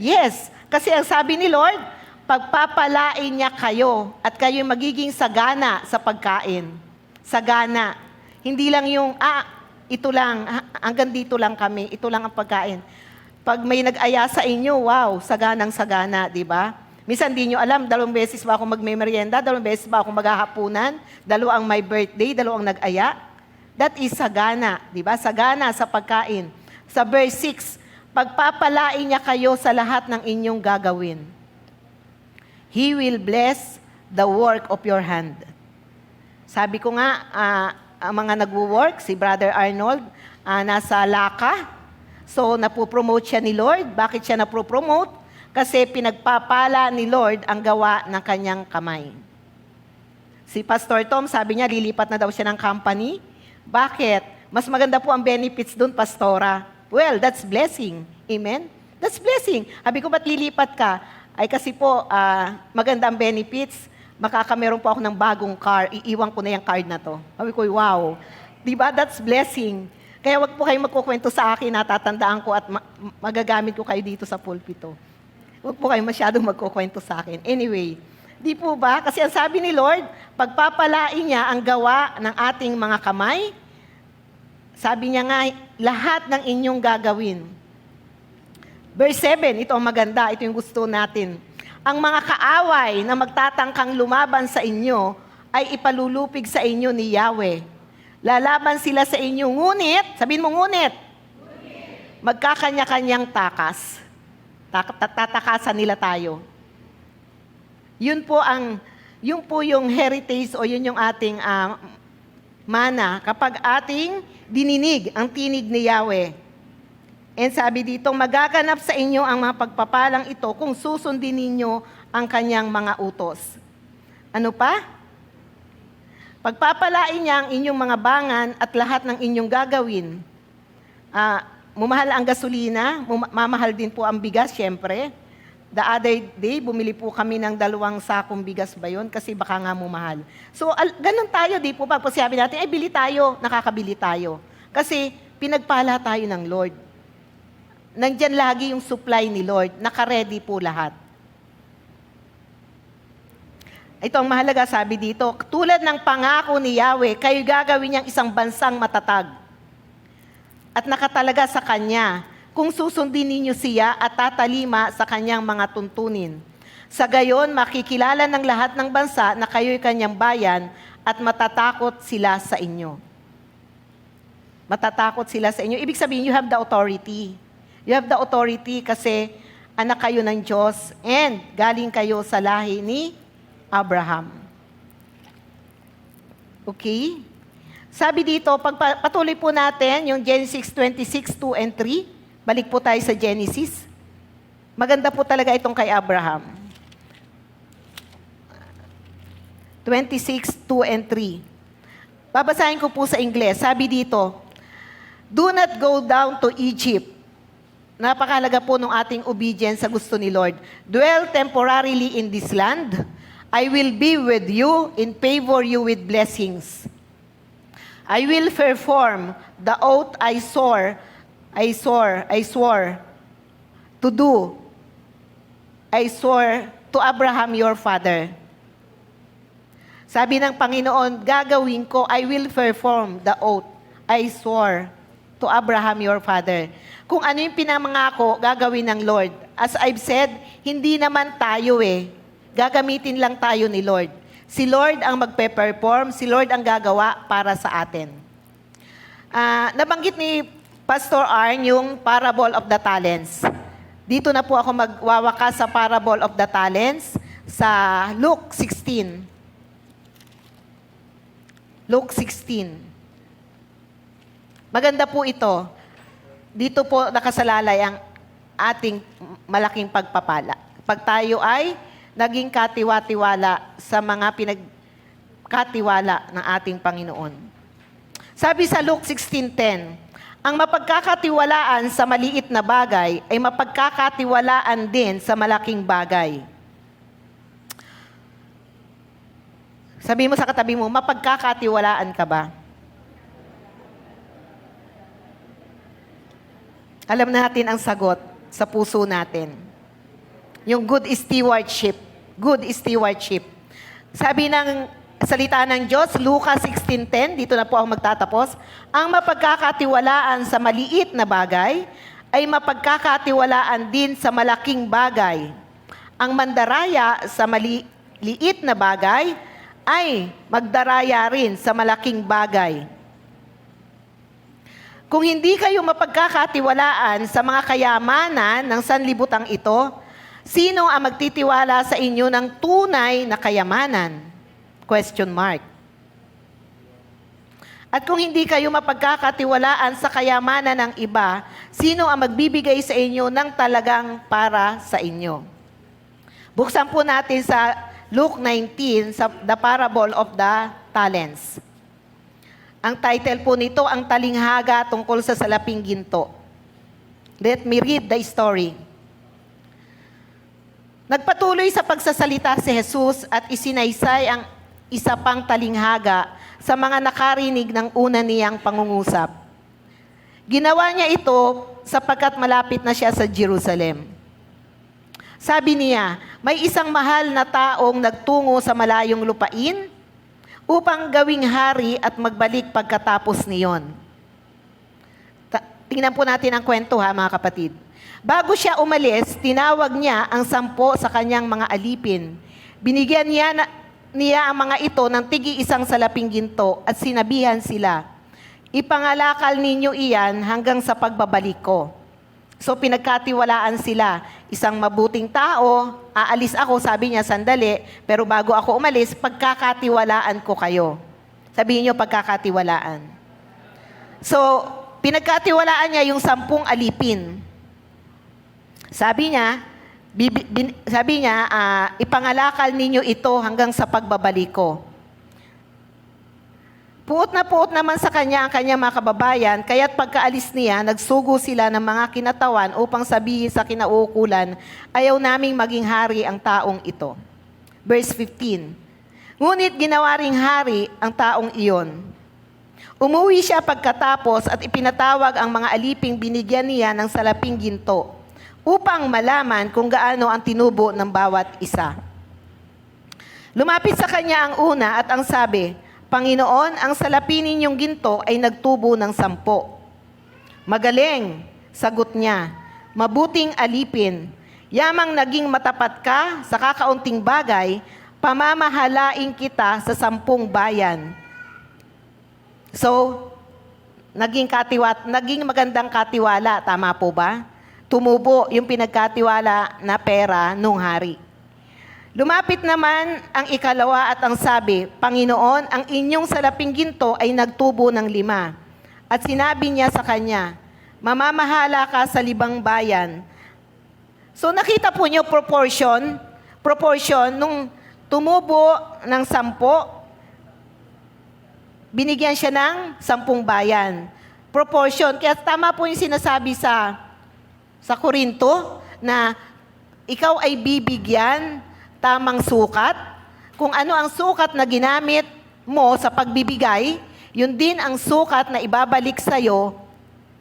Yes. Kasi ang sabi ni Lord, pagpapalain niya kayo at kayo magiging sagana sa pagkain. Sagana. Hindi lang yung, ito lang, hanggang dito lang kami, ito lang ang pagkain. Pag may nag-aya sa inyo, wow, saganang sagana, di ba? Minsan di nyo alam, 2 beses ba ako magme-merienda, 2 beses ba ako maghahapunan, 2 ang my birthday, 2 ang nag-aya. That is sagana, di ba? Sagana sa pagkain. Sa verse 6, pagpapalain niya kayo sa lahat ng inyong gagawin. He will bless the work of your hand. Sabi ko nga, ang mga nagwo-work, si Brother Arnold, nasa Laka. So, napopromote siya ni Lord. Bakit siya napopromote? Kasi pinagpapala ni Lord ang gawa ng kanyang kamay. Si Pastor Tom, sabi niya, lilipat na daw siya ng company. Bakit? Mas maganda po ang benefits doon, Pastora. Well, that's blessing. Amen? That's blessing. Sabi ko, ba't lilipat ka? Ay kasi po, maganda ang benefits. Makakameron po ako ng bagong car. Iiwan ko na yung card na to. Sabi ko, wow. Diba? That's blessing. Kaya wag po kayo magkukwento sa akin, natatandaan ko at magagamit ko kayo dito sa pulpito. Wag po kayo masyadong magkukwento sa akin. Anyway, di po ba? Kasi ang sabi ni Lord, pagpapalain niya ang gawa ng ating mga kamay. Sabi niya nga, lahat ng inyong gagawin. Verse 7, ito ang maganda, ito yung gusto natin. Ang mga kaaway na magtatangkang lumaban sa inyo ay ipalulupig sa inyo ni Yahweh. Lalaban sila sa inyo, ngunit, sabihin mo ngunit, magkakanya-kanyang takas. Tatakasan nila tayo. Yun po yung heritage o yun yung ating mana kapag ating dininig ang tinig ni Yahweh. And sabi dito, magaganap sa inyo ang mga pagpapalang ito kung susundin ninyo ang kanyang mga utos. Ano pa? Pagpapalain niya ang inyong mga bangan at lahat ng inyong gagawin. Mumahal ang gasolina, mamahal din po ang bigas, syempre. The other day, bumili po kami ng 2 sakong bigas ba yun? Kasi baka nga mumahal. So, ganun tayo, di po ba? Pag sabi natin, bili tayo, nakakabili tayo. Kasi pinagpala tayo ng Lord. Nandyan lagi yung supply ni Lord. Naka-ready po lahat. Ito ang mahalaga, sabi dito, tulad ng pangako ni Yahweh, kayo gagawin niyang isang bansang matatag. At nakatalaga sa Kanya, kung susundin ninyo siya at tatalima sa Kanyang mga tuntunin. Sa gayon, makikilala ng lahat ng bansa na kayo'y Kanyang bayan at matatakot sila sa inyo. Matatakot sila sa inyo. Ibig sabihin, you have the authority. You have the authority kasi anak kayo ng Diyos and galing kayo sa lahi ni Abraham. Okay? Sabi dito, patuloy po natin yung Genesis 26, 2 and 3. Balik po tayo sa Genesis. Maganda po talaga itong kay Abraham. 26, 2 and 3. Babasahin ko po sa Ingles. Sabi dito, do not go down to Egypt. Napakahalaga po ng ating obedience sa gusto ni Lord. Dwell temporarily in this land. I will be with you and favor you with blessings. I will perform the oath I swore to do. I swore to Abraham your father. Sabi ng Panginoon, gagawin ko, I will perform the oath I swore to Abraham your father. Kung ano yung pinamangako, gagawin ng Lord. As I've said, hindi naman tayo gagamitin lang tayo ni Lord. Si Lord ang magpe-perform, si Lord ang gagawa para sa atin. Nabanggit ni Pastor Arn yung parable of the talents. Dito na po ako magwawakas sa parable of the talents sa Luke 16. Luke 16. Maganda po ito. Dito po nakasalalay ang ating malaking pagpapala. Pag tayo ay naging katiwa-tiwala sa mga pinagkatiwala ng ating Panginoon. Sabi sa Luke 16:10, ang mapagkakatiwalaan sa maliit na bagay ay mapagkakatiwalaan din sa malaking bagay. Sabi mo sa katabi mo, mapagkakatiwalaan ka ba? Alam natin ang sagot sa puso natin. Yung good stewardship. Good stewardship. Sabi ng salita ng Diyos, Lucas 16:10, dito na po ako magtatapos, ang mapagkakatiwalaan sa maliit na bagay ay mapagkakatiwalaan din sa malaking bagay. Ang mandaraya sa maliit na bagay ay magdaraya rin sa malaking bagay. Kung hindi kayo mapagkakatiwalaan sa mga kayamanan ng sanlibutang ito, sino ang magtitiwala sa inyo ng tunay na kayamanan? Question mark. At kung hindi kayo mapagkakatiwalaan sa kayamanan ng iba, sino ang magbibigay sa inyo ng talagang para sa inyo? Buksan po natin sa Luke 19, sa The Parable of the Talents. Ang title po nito, ang talinghaga tungkol sa salaping ginto. Let me read the story. Nagpatuloy sa pagsasalita si Jesus at isinaysay ang isa pang talinghaga sa mga nakarinig ng una niyang pangungusap. Ginawa niya ito sapagkat malapit na siya sa Jerusalem. Sabi niya, may isang mahal na taong nagtungo sa malayong lupain upang gawing hari at magbalik pagkatapos niyon. Tingnan po natin ang kwento ha, mga kapatid. Bago siya umalis, tinawag niya ang 10 sa kanyang mga alipin. Binigyan niya ang mga ito ng tig-1 salaping ginto at sinabihan sila, ipangalakal ninyo iyan hanggang sa pagbabalik ko. So pinagkatiwalaan sila. Isang mabuting tao, aalis ako, sabi niya, sandali, pero bago ako umalis, pagkakatiwalaan ko kayo. Sabihin niyo, pagkakatiwalaan. So, pinagkatiwalaan niya yung 10 alipin. Sabi niya, ipangalakal ninyo ito hanggang sa pagbabalik ko. Puot na puot naman sa kanya ang kanyang mga kababayan, kaya't pagkaalis niya, nagsugo sila ng mga kinatawan upang sabihin sa kinauukulan, ayaw naming maging hari ang taong ito. Verse 15, ngunit ginawa ring hari ang taong iyon. Umuwi siya pagkatapos at ipinatawag ang mga aliping binigyan niya ng salaping ginto upang malaman kung gaano ang tinubo ng bawat isa. Lumapit sa kanya ang una at ang sabi, Panginoon, ang salapi ninyong ginto ay nagtubo ng 10. Magaling, sagot niya, mabuting alipin. Yamang naging matapat ka sa kakaunting bagay, pamamahalain kita sa 10 bayan. So, naging magandang katiwala, tama po ba? Tumubo yung pinagkatiwala na pera nung hari. Lumapit naman ang ikalawa at ang sabi, Panginoon, ang inyong salaping ginto ay nagtubo ng 5. At sinabi niya sa kanya, mamamahala ka sa 5 bayan. So nakita po niyo proportion nung tumubo ng 10, binigyan siya ng 10 bayan. Proportion. Kaya tama po yung sinasabi sa Korinto na ikaw ay bibigyan tamang sukat. Kung ano ang sukat na ginamit mo sa pagbibigay, yun din ang sukat na ibabalik sa'yo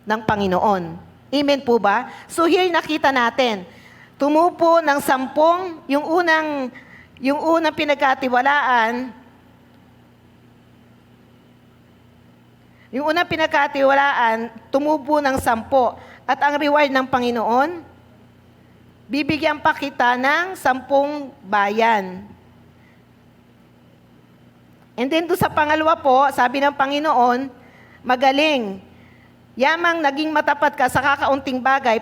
ng Panginoon. Amen po ba? So here nakita natin, tumupo ng 10, yung unang pinagkatiwalaan, tumubo ng 10. At ang reward ng Panginoon, bibigyan pa kita ng 10 bayan. And then doon sa pangalawa po, sabi ng Panginoon, magaling. Yamang naging matapat ka sa kakaunting bagay,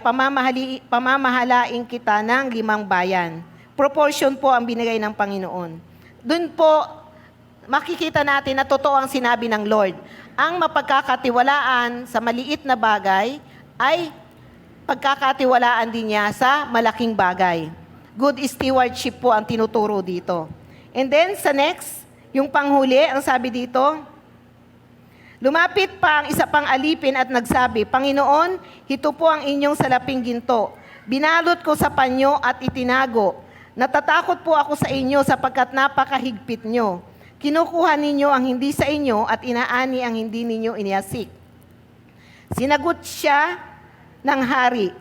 pamamahalain kita ng 5 bayan. Proportion po ang binigay ng Panginoon. Doon po, makikita natin na totoo ang sinabi ng Lord. Ang mapagkakatiwalaan sa maliit na bagay ay pagkakatiwalaan din niya sa malaking bagay. Good stewardship po ang tinuturo dito. And then sa next, yung panghuli, ang sabi dito, lumapit pa ang isa pang alipin at nagsabi, Panginoon, ito po ang inyong salaping ginto. Binalot ko sa panyo at itinago. Natatakot po ako sa inyo sapagkat napakahigpit nyo. Kinukuha ninyo ang hindi sa inyo at inaani ang hindi ninyo iniasik. Sinagot siya ng hari.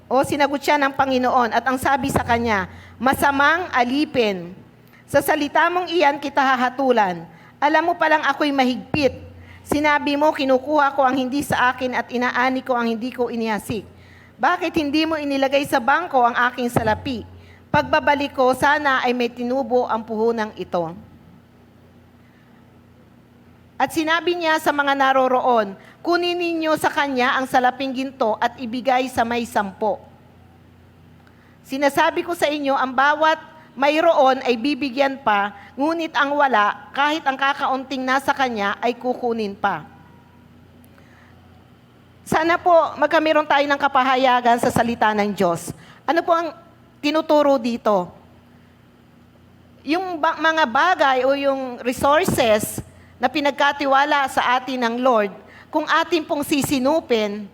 O sinagot siya ng Panginoon at ang sabi sa kanya, masamang alipin. Sa salita mong iyan kita hahatulan. Alam mo palang ako'y mahigpit. Sinabi mo, kinukuha ko ang hindi sa akin at inaani ko ang hindi ko inihasik. Bakit hindi mo inilagay sa bangko ang aking salapi? Pagbabalik ko, sana ay may tinubo ang puhunang ito. At sinabi niya sa mga naroroon, kunin ninyo sa kanya ang salaping ginto at ibigay sa may 10. Sinasabi ko sa inyo, ang bawat mayroon ay bibigyan pa, ngunit ang wala, kahit ang kakaunting nasa kanya, ay kukunin pa. Sana po magkameron tayo ng kapahayagan sa salita ng Diyos. Ano po ang tinuturo dito? Yung mga bagay o yung resources na pinagkatiwala sa atin ng Lord, kung atin pong sisinupin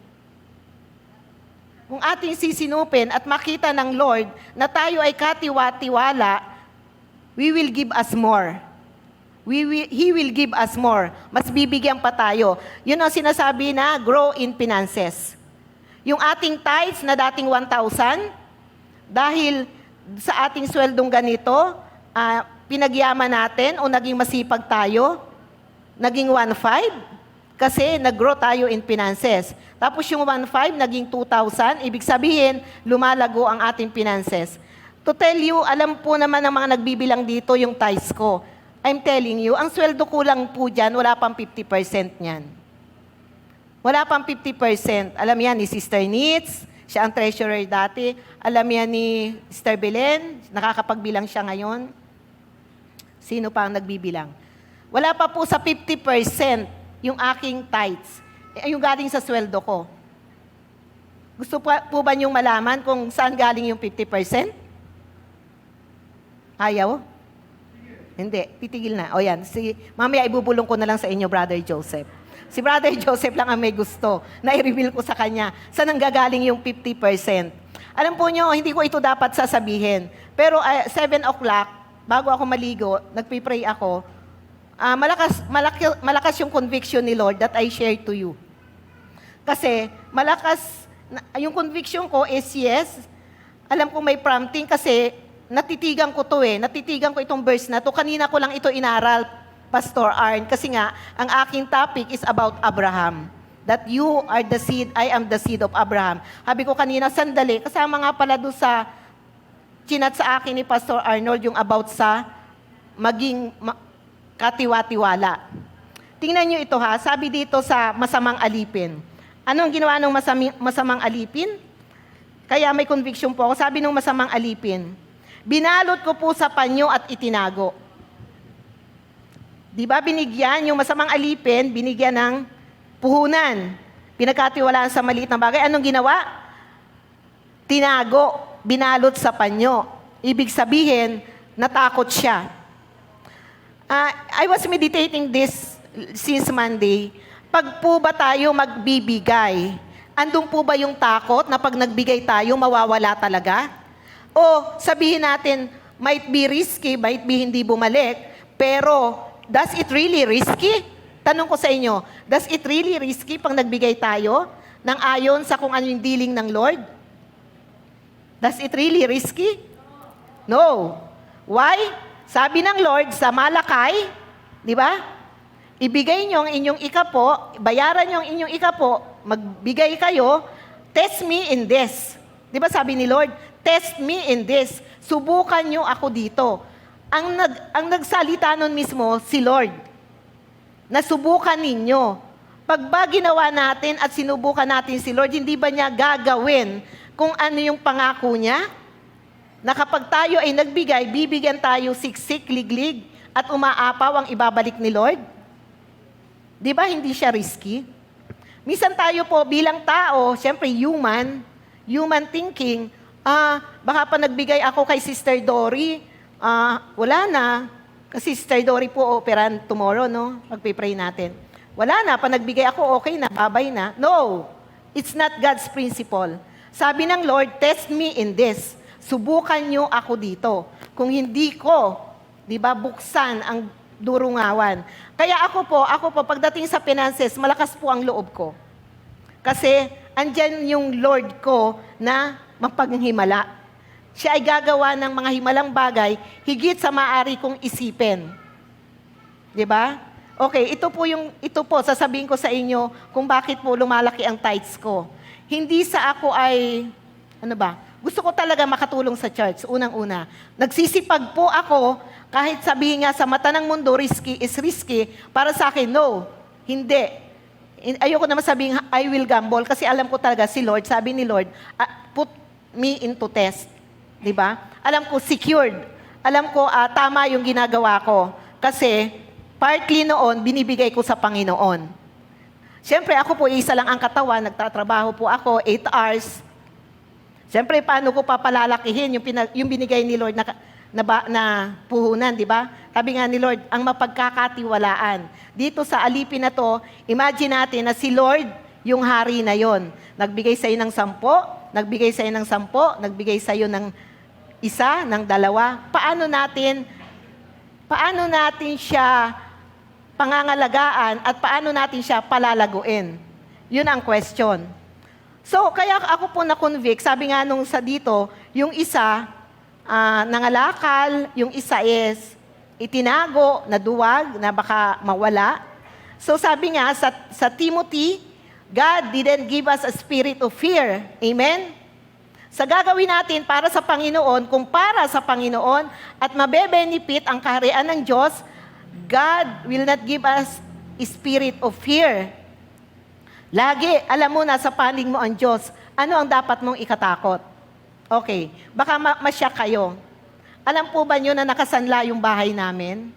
at makita ng Lord na tayo ay katiwa-tiwala, we will give us more. He will give us more. Mas bibigyan pa tayo. Yun ang sinasabi na grow in finances. Yung ating tithes na dating 1,000, dahil sa ating sweldong ganito, pinagyaman natin o naging masipag tayo, naging 1,500 kasi nag-grow tayo in finances. Tapos yung 1,500 naging 2,000, ibig sabihin, lumalago ang ating finances. To tell you, alam po naman ng mga nagbibilang dito yung tithes ko. I'm telling you, ang sweldo ko lang po dyan, wala pang 50% niyan. Wala pang 50%. Alam yan ni Sister Nitz, siya ang treasurer dati. Alam yan ni Sister Belen, nakakapagbilang siya ngayon. Sino pa ang nagbibilang? Wala pa po sa 50% yung aking tithes. Yung galing sa sweldo ko. Gusto po ba niyong malaman kung saan galing yung 50%? Ayaw? Hindi, titigil na. O yan, mamaya ibubulong ko na lang sa inyo, Brother Joseph. Si Brother Joseph lang ang may gusto na i-reveal ko sa kanya saan ang gagaling yung 50%. Alam po nyo, hindi ko ito dapat sasabihin. Pero 7 o'clock, bago ako maligo, nagpipray ako, malakas yung conviction ni Lord that I share to you. Kasi yung conviction ko is yes, alam ko may prompting kasi natitigan ko itong verse na to. Kanina ko lang ito inaral, Pastor Arn, kasi nga, ang aking topic is about Abraham. That you are the seed, I am the seed of Abraham. Sabi ko kanina, sandali, kasama nga pala doon sa chinat sa akin ni Pastor Arnold, yung about sa maging katiwa-tiwala. Tingnan nyo ito ha, sabi dito sa masamang alipin. Anong ginawa ng masamang alipin? Kaya may conviction po ako. Sabi ng masamang alipin, binalot ko po sa panyo at itinago. Di ba binigyan, yung masamang alipin, binigyan ng puhunan. Pinagkatiwalaan sa maliit na bagay. Anong ginawa? Tinago, binalot sa panyo. Ibig sabihin, natakot siya. I was meditating this since Monday. Pag po ba tayo magbibigay, andun po ba yung takot na pag nagbigay tayo, mawawala talaga? O sabihin natin, might be risky, might be hindi bumalik, pero does it really risky? Tanong ko sa inyo, does it really risky pag nagbigay tayo ng ayon sa kung ano yung dealing ng Lord? Does it really risky? No. Why? Sabi ng Lord sa Malakay, di ba? Ibigay nyo ang inyong ikapo, bayaran nyo ang inyong ikapo, magbigay kayo, test me in this. Di ba sabi ni Lord, test me in this. Subukan nyo ako dito. Ang nagsalita nun mismo, si Lord. Nasubukan ninyo. Pag ba ginawa natin at sinubukan natin si Lord, hindi ba niya gagawin kung ano yung pangako niya? Na kapag tayo ay nagbigay, bibigyan tayo siksik, liglig, at umaapaw ang ibabalik ni Lord? Di ba hindi siya risky? Minsan tayo po bilang tao, siyempre human thinking, baka pa nagbigay ako kay Sister Dory, wala na. Kasi Sister Dory po operan tomorrow, no? Magpipray natin. Wala na, pa nagbigay ako, okay na, babay na. No, it's not God's principle. Sabi ng Lord, test me in this. Subukan nyo ako dito. Kung hindi ko, di ba, buksan ang durungawan. Kaya ako po, pagdating sa finances, malakas po ang loob ko. Kasi andyan yung Lord ko na mapaghimala. Siya ay gagawa ng mga himalang bagay higit sa maaari kong isipin. 'Di ba? Okay, ito po sasabihin ko sa inyo kung bakit po lumalaki ang tithes ko. Hindi sa ako ay gusto ko talaga makatulong sa church, unang-una. Nagsisipag po ako, kahit sabihin nga sa mata ng mundo, risky is risky, para sa akin, no, hindi. Ayoko naman sabihin, I will gamble, kasi alam ko talaga si Lord, sabi ni Lord, put me into test. Diba? Alam ko, secured. Alam ko, tama yung ginagawa ko. Kasi, partly noon, binibigay ko sa Panginoon. Siyempre, ako po, isa lang ang katawan, nagtatrabaho po ako, 8 hours. Siyempre, paano ko papalalakihin yung binigay ni Lord na puhunan, di ba? Sabi nga ni Lord, ang mapagkakatiwalaan. Dito sa alipin na to, imagine natin na si Lord, yung hari na yon. Nagbigay sa'yo ng 10, nagbigay sa'yo ng 10, nagbigay sa'yo ng 1, ng 2. Paano natin siya pangangalagaan at paano natin siya palalaguin? Yun ang question. So, kaya ako po na-convict, sabi nga nung sa dito, yung isa, nangalakal, yung isa is itinago, naduwag, na baka mawala. So, sabi nga sa Timothy, God didn't give us a spirit of fear. Amen? Sa gagawin natin para sa Panginoon, kung para sa Panginoon, at mabe-benefit ang kaharian ng Diyos, God will not give us a spirit of fear. Lagi, alam mo na sa panig mo ang Diyos, ano ang dapat mong ikatakot? Okay, baka masyak kayo. Alam po ba nyo na nakasanla yung bahay namin?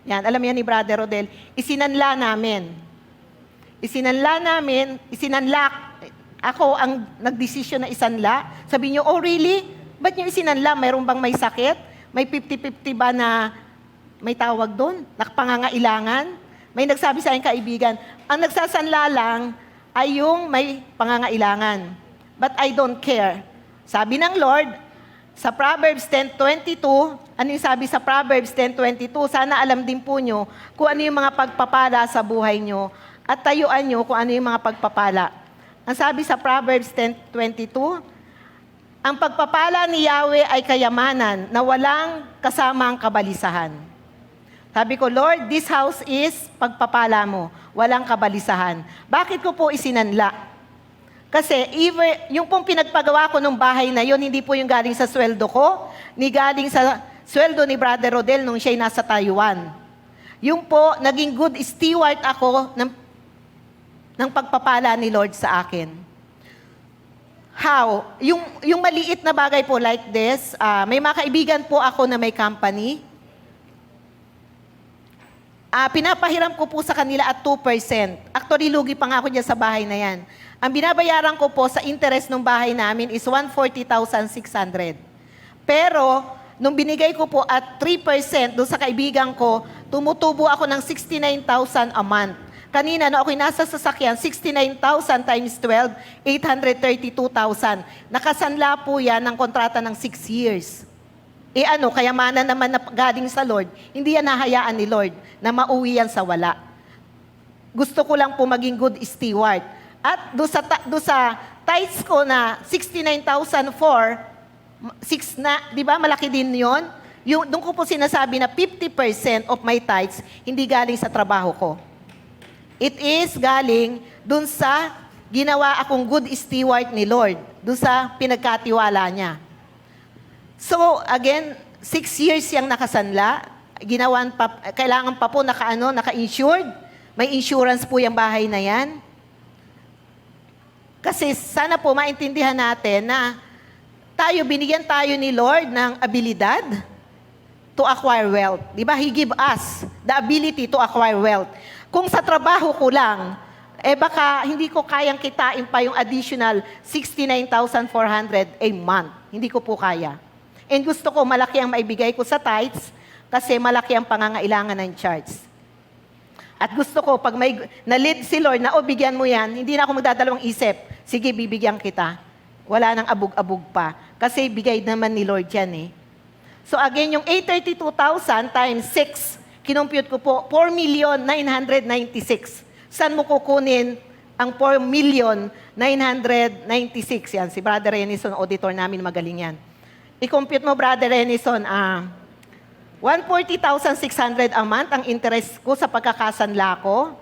Yan, alam yan ni Brother Rodel. Isinanla namin, ako ang nagdesisyon na isanla. Sabi nyo, oh really? Ba't nyo isinanla? Mayroon bang may sakit? May 50-50 ba na may tawag doon? Nakapangangailangan? May nagsabi sa akin kaibigan, ang nagsasanla lang ay yung may pangangailangan. But I don't care. Sabi ng Lord, sa Proverbs 10:22, ano yung sabi sa Proverbs 10:22? Sana alam din po nyo kung ano yung mga pagpapala sa buhay nyo at tayuan nyo kung ano yung mga pagpapala. Ang sabi sa Proverbs 10:22, ang pagpapala ni Yahweh ay kayamanan na walang kasamang kabalisahan. Sabi ko, Lord, this house is pagpapala mo, walang kabalisahan. Bakit ko po isinanla? Kasi yung pong pinagpagawa ko ng bahay na yon, hindi po yung galing sa sweldo ko, ni galing sa sweldo ni Brother Rodel nung siya'y nasa Taiwan. Yung po, naging good steward ako ng pagpapala ni Lord sa akin. How? Yung maliit na bagay po like this, may mga kaibigan po ako na may company. Pinapahiram ko po sa kanila at 2%. Actually, lugi pa nga ako dyan sa bahay na yan. Ang binabayaran ko po sa interest ng bahay namin is 140,600. Pero, nung binigay ko po at 3% doon sa kaibigan ko, tumutubo ako ng 69,000 a month. Kanina, no, ako'y nasa sasakyan, 69,000 times 12, 832,000. Nakasanla po yan ng kontrata ng 6 years. Kayamanan naman na galing sa Lord, hindi yan nahayaan ni Lord na mauwi yan sa wala. Gusto ko lang po maging good steward. At do sa tithes ko na 69,004, 6 na, di ba, malaki din yon. Doon ko po sinasabi na 50% of my tithes hindi galing sa trabaho ko. It is galing doon sa ginawa akong good steward ni Lord, doon sa pinagkatiwala niya. So, again, 6 years yang nakasanla. Kailangan pa po naka-insured. May insurance po yung bahay na yan. Kasi sana po maintindihan natin na binigyan tayo ni Lord ng abilidad to acquire wealth. Di ba? He give us the ability to acquire wealth. Kung sa trabaho ko lang, baka hindi ko kayang kitain pa yung additional 69,400 a month. Hindi ko po kaya. And gusto ko malaki ang maibigay ko sa tithes kasi malaki ang pangangailangan ng church. At gusto ko, pag may na-lead si Lord na, bigyan mo yan, hindi na ako magdadalawang isip. Sige, bibigyan kita. Wala nang abog-abog pa. Kasi bigay naman ni Lord yan eh. So again, yung 832,000 times 6, kinumpute ko po, 4,996,000. Saan mo kukunin ang 4,996,000. Yan, si Brother Renison, auditor namin, magaling yan. I-compute mo, Brother Renison, 140,600 a month ang interest ko sa pagkakasanla ko.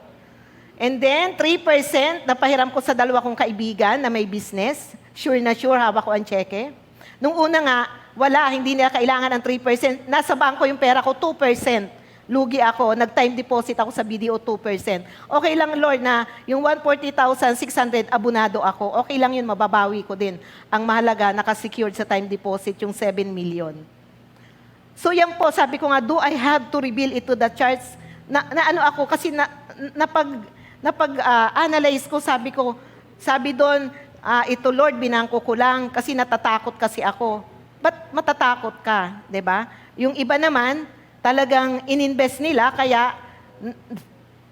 And then, 3% na pahiram ko sa dalawa kong kaibigan na may business. Sure na sure, hawak ko ang cheque. Nung una nga, wala, hindi nila kailangan ng 3%. Nasa bangko yung pera ko, 2%. Lugi ako, nag-time deposit ako sa BDO 2%. Okay lang, Lord, na yung 140,600 abonado ako. Okay lang yun, mababawi ko din. Ang mahalaga, nakasecured sa time deposit yung 7 million. So yan po, sabi ko nga, do I have to reveal it to the church? Ano ako, kasi napag-analyze ko, sabi doon, ito Lord, binangko ko lang kasi natatakot kasi ako. Ba't matatakot ka, 'di ba? Yung iba naman, talagang ininvest nila, kaya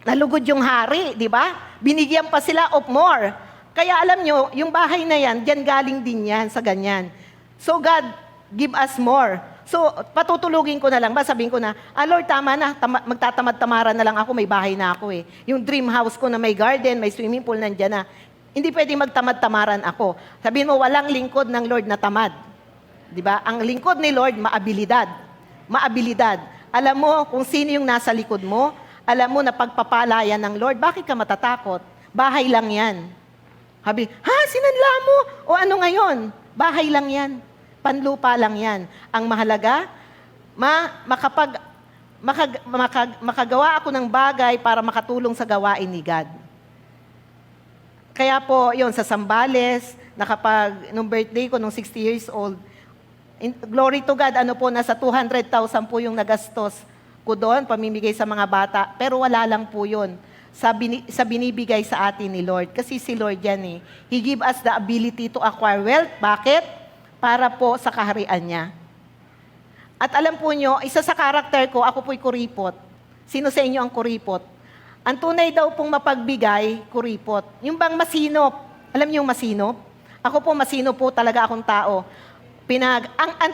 nalugod yung hari, 'di ba? Binigyan pa sila of more. Kaya alam nyo, yung bahay na yan, diyan galing din yan sa ganyan. So God, give us more. So, patutulugin ko na lang ba? Sabihin ko na, Lord, tama na, magtatamad-tamaran na lang ako, may bahay na ako eh. Yung dream house ko na may garden, may swimming pool, nandyan na. Hindi pwedeng magtamad-tamaran ako. Sabihin mo, walang lingkod ng Lord na tamad. Di ba? Ang lingkod ni Lord, maabilidad. Maabilidad. Alam mo kung sino yung nasa likod mo, alam mo na pagpapalayan ng Lord, bakit ka matatakot? Bahay lang yan. Sabi, sinanla mo? O ano ngayon? Bahay lang yan. Panlupa lang yan. Ang mahalaga, makagawa ako ng bagay para makatulong sa gawain ni God. Kaya po, yun, sa Sambales, nung birthday ko, nung 60 years old, glory to God, nasa 200,000 po yung nagastos ko doon, pamimigay sa mga bata, pero wala lang po yun sa binibigay sa atin ni Lord. Kasi si Lord yan eh. He give us the ability to acquire wealth. Bakit? Para po sa kaharian niya. At alam po nyo, isa sa karakter ko, ako po'y kuripot. Sino sa inyo ang kuripot? Ang tunay daw pong mapagbigay, kuripot. Yung bang masinop. Alam niyo yung masinop? Ako po, masinop po talaga akong tao.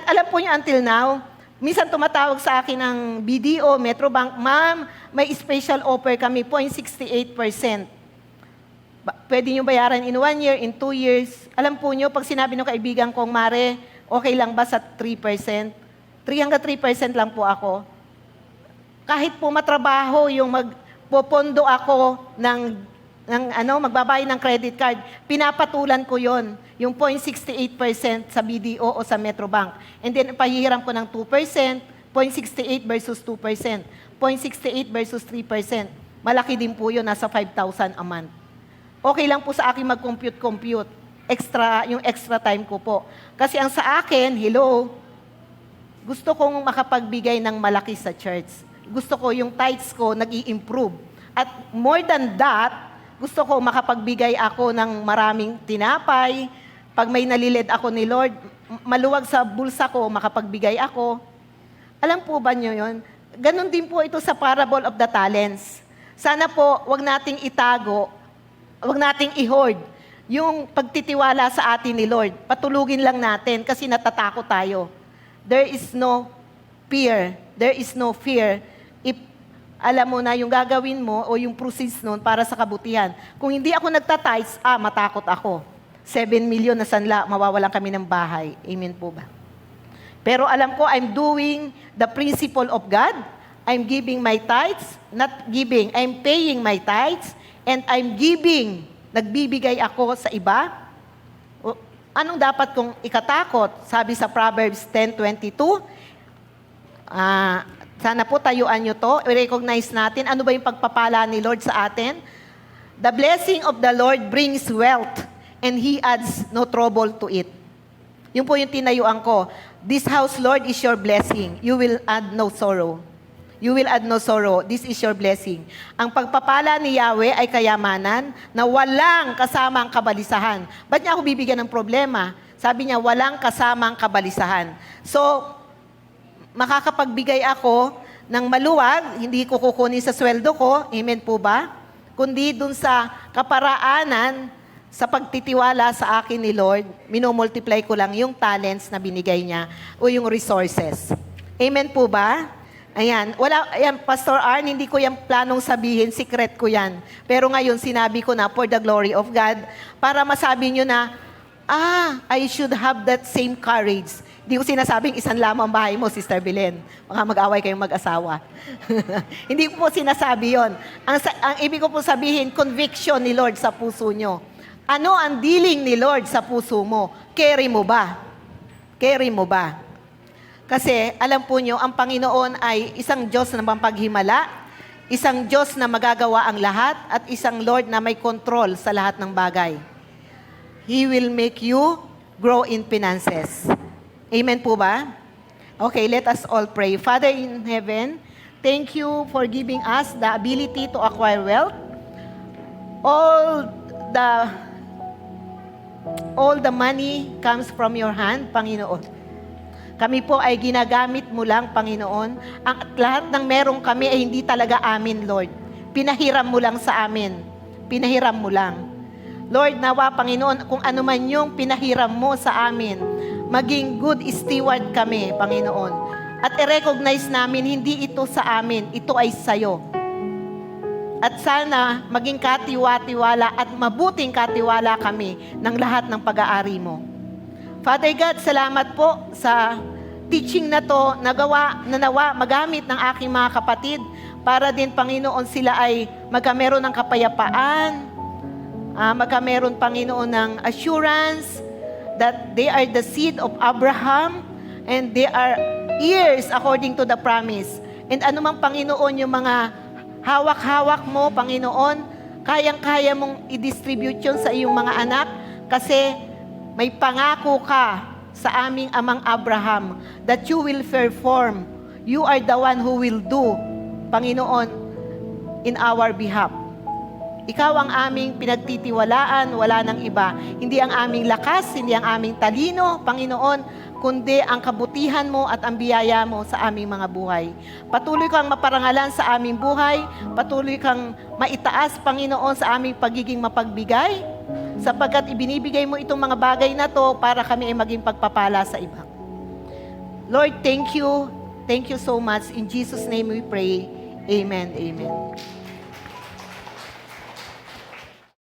Alam po niyo until now, minsan tumatawag sa akin ng BDO, Metrobank, Ma'am, may special offer kami, 0.68%. Pwede nyo bayaran in 1 year, in 2 years. Alam po nyo, pag sinabi ng kaibigan kong, Mare, okay lang ba sa 3%? 3% lang po ako. Kahit po matrabaho yung magpopondo ako magbabayad ng credit card, pinapatulan ko yon yung 0.68% sa BDO o sa Metrobank. And then, pahihiram ko ng 2%, 0.68 versus 2%, 0.68 versus 3%. Malaki din po yun, nasa 5,000 a month. Okay lang po sa akin mag-compute. Yung extra time ko po. Kasi ang sa akin, gusto kong makapagbigay ng malaki sa church. Gusto ko yung tithes ko nag-i-improve. At more than that, gusto ko makapagbigay ako ng maraming tinapay. Pag may nalilid ako ni Lord, maluwag sa bulsa ko, makapagbigay ako. Alam po ba nyo yun? Ganon din po ito sa parable of the talents. Sana po, wag nating itago, wag nating i-hoard yung pagtitiwala sa atin ni Lord. Patulugin lang natin kasi natatakot tayo. There is no fear. There is no fear if alam mo na yung gagawin mo o yung process nun para sa kabutihan. Kung hindi ako nagtatides, matakot ako. 7 million na sanla, mawawalan kami ng bahay. Amen po ba? Pero alam ko, I'm doing the principle of God. I'm giving my tithes, I'm paying my tithes, and I'm giving, nagbibigay ako sa iba. Anong dapat kong ikatakot? Sabi sa Proverbs 10:22, sana po tayuan nyo to, i-recognize natin, ano ba yung pagpapala ni Lord sa atin? The blessing of the Lord brings wealth, and He adds no trouble to it. Yun po yung tinayuan ko. This house, Lord, is your blessing. You will add no sorrow. You will add no sorrow. This is your blessing. Ang pagpapala ni Yahweh ay kayamanan na walang kasamang kabalisahan. Ba't niya ako bibigyan ng problema? Sabi niya, walang kasamang kabalisahan. So, makakapagbigay ako ng maluwag, hindi ko kukunin sa sweldo ko, amen po ba? Kundi dun sa kaparaanan, sa pagtitiwala sa akin ni Lord, minomultiply ko lang yung talents na binigay niya o yung resources. Amen po ba? Ayan, Pastor Arn, hindi ko yan planong sabihin, secret ko yan. Pero ngayon, sinabi ko na for the glory of God, para masabi nyo na, I should have that same courage. Hindi ko sinasabing isang lamang bahay mo, Sister Belen. Baka mag-away kayong mag-asawa. Hindi ko po sinasabi yon. Ang ibig ko po sabihin, conviction ni Lord sa puso nyo. Ano ang dealing ni Lord sa puso mo? Carry mo ba? Carry mo ba? Kasi alam po nyo, ang Panginoon ay isang Diyos na mapaghimala, isang Diyos na magagawa ang lahat, at isang Lord na may control sa lahat ng bagay. He will make you grow in finances. Amen po ba? Okay, let us all pray. Father in heaven, thank you for giving us the ability to acquire wealth. All the money comes from your hand, Panginoon. Kami po ay ginagamit mo lang, Panginoon. At lahat ng meron kami ay hindi talaga amin, Lord. Pinahiram mo lang sa amin. Pinahiram mo lang. Lord, nawa, Panginoon, kung ano man yung pinahiram mo sa amin, maging good steward kami, Panginoon. At i-recognize namin, hindi ito sa amin, ito ay sa'yo. At sana maging katiwa-tiwala at mabuting katiwala kami ng lahat ng pag-aari mo. Father God, salamat po sa teaching na to, nawa magamit ng aking mga kapatid para din, Panginoon, sila ay magkameron ng kapayapaan, magkameron, Panginoon, ng assurance that they are the seed of Abraham and they are heirs according to the promise. And anumang, Panginoon, yung mga hawak-hawak mo, Panginoon, kayang-kaya mong i-distribute yun sa iyong mga anak kasi may pangako ka sa aming amang Abraham that you will perform. You are the one who will do, Panginoon, in our behalf. Ikaw ang aming pinagtitiwalaan, wala nang iba. Hindi ang aming lakas, hindi ang aming talino, Panginoon, kundi ang kabutihan mo at ang biyaya mo sa aming mga buhay. Patuloy kang maparangalan sa aming buhay, patuloy kang maitaas, Panginoon, sa aming pagiging mapagbigay, sapagkat ibinibigay mo itong mga bagay na to para kami ay maging pagpapala sa iba. Lord, thank you. Thank you so much. In Jesus' name we pray. Amen. Amen.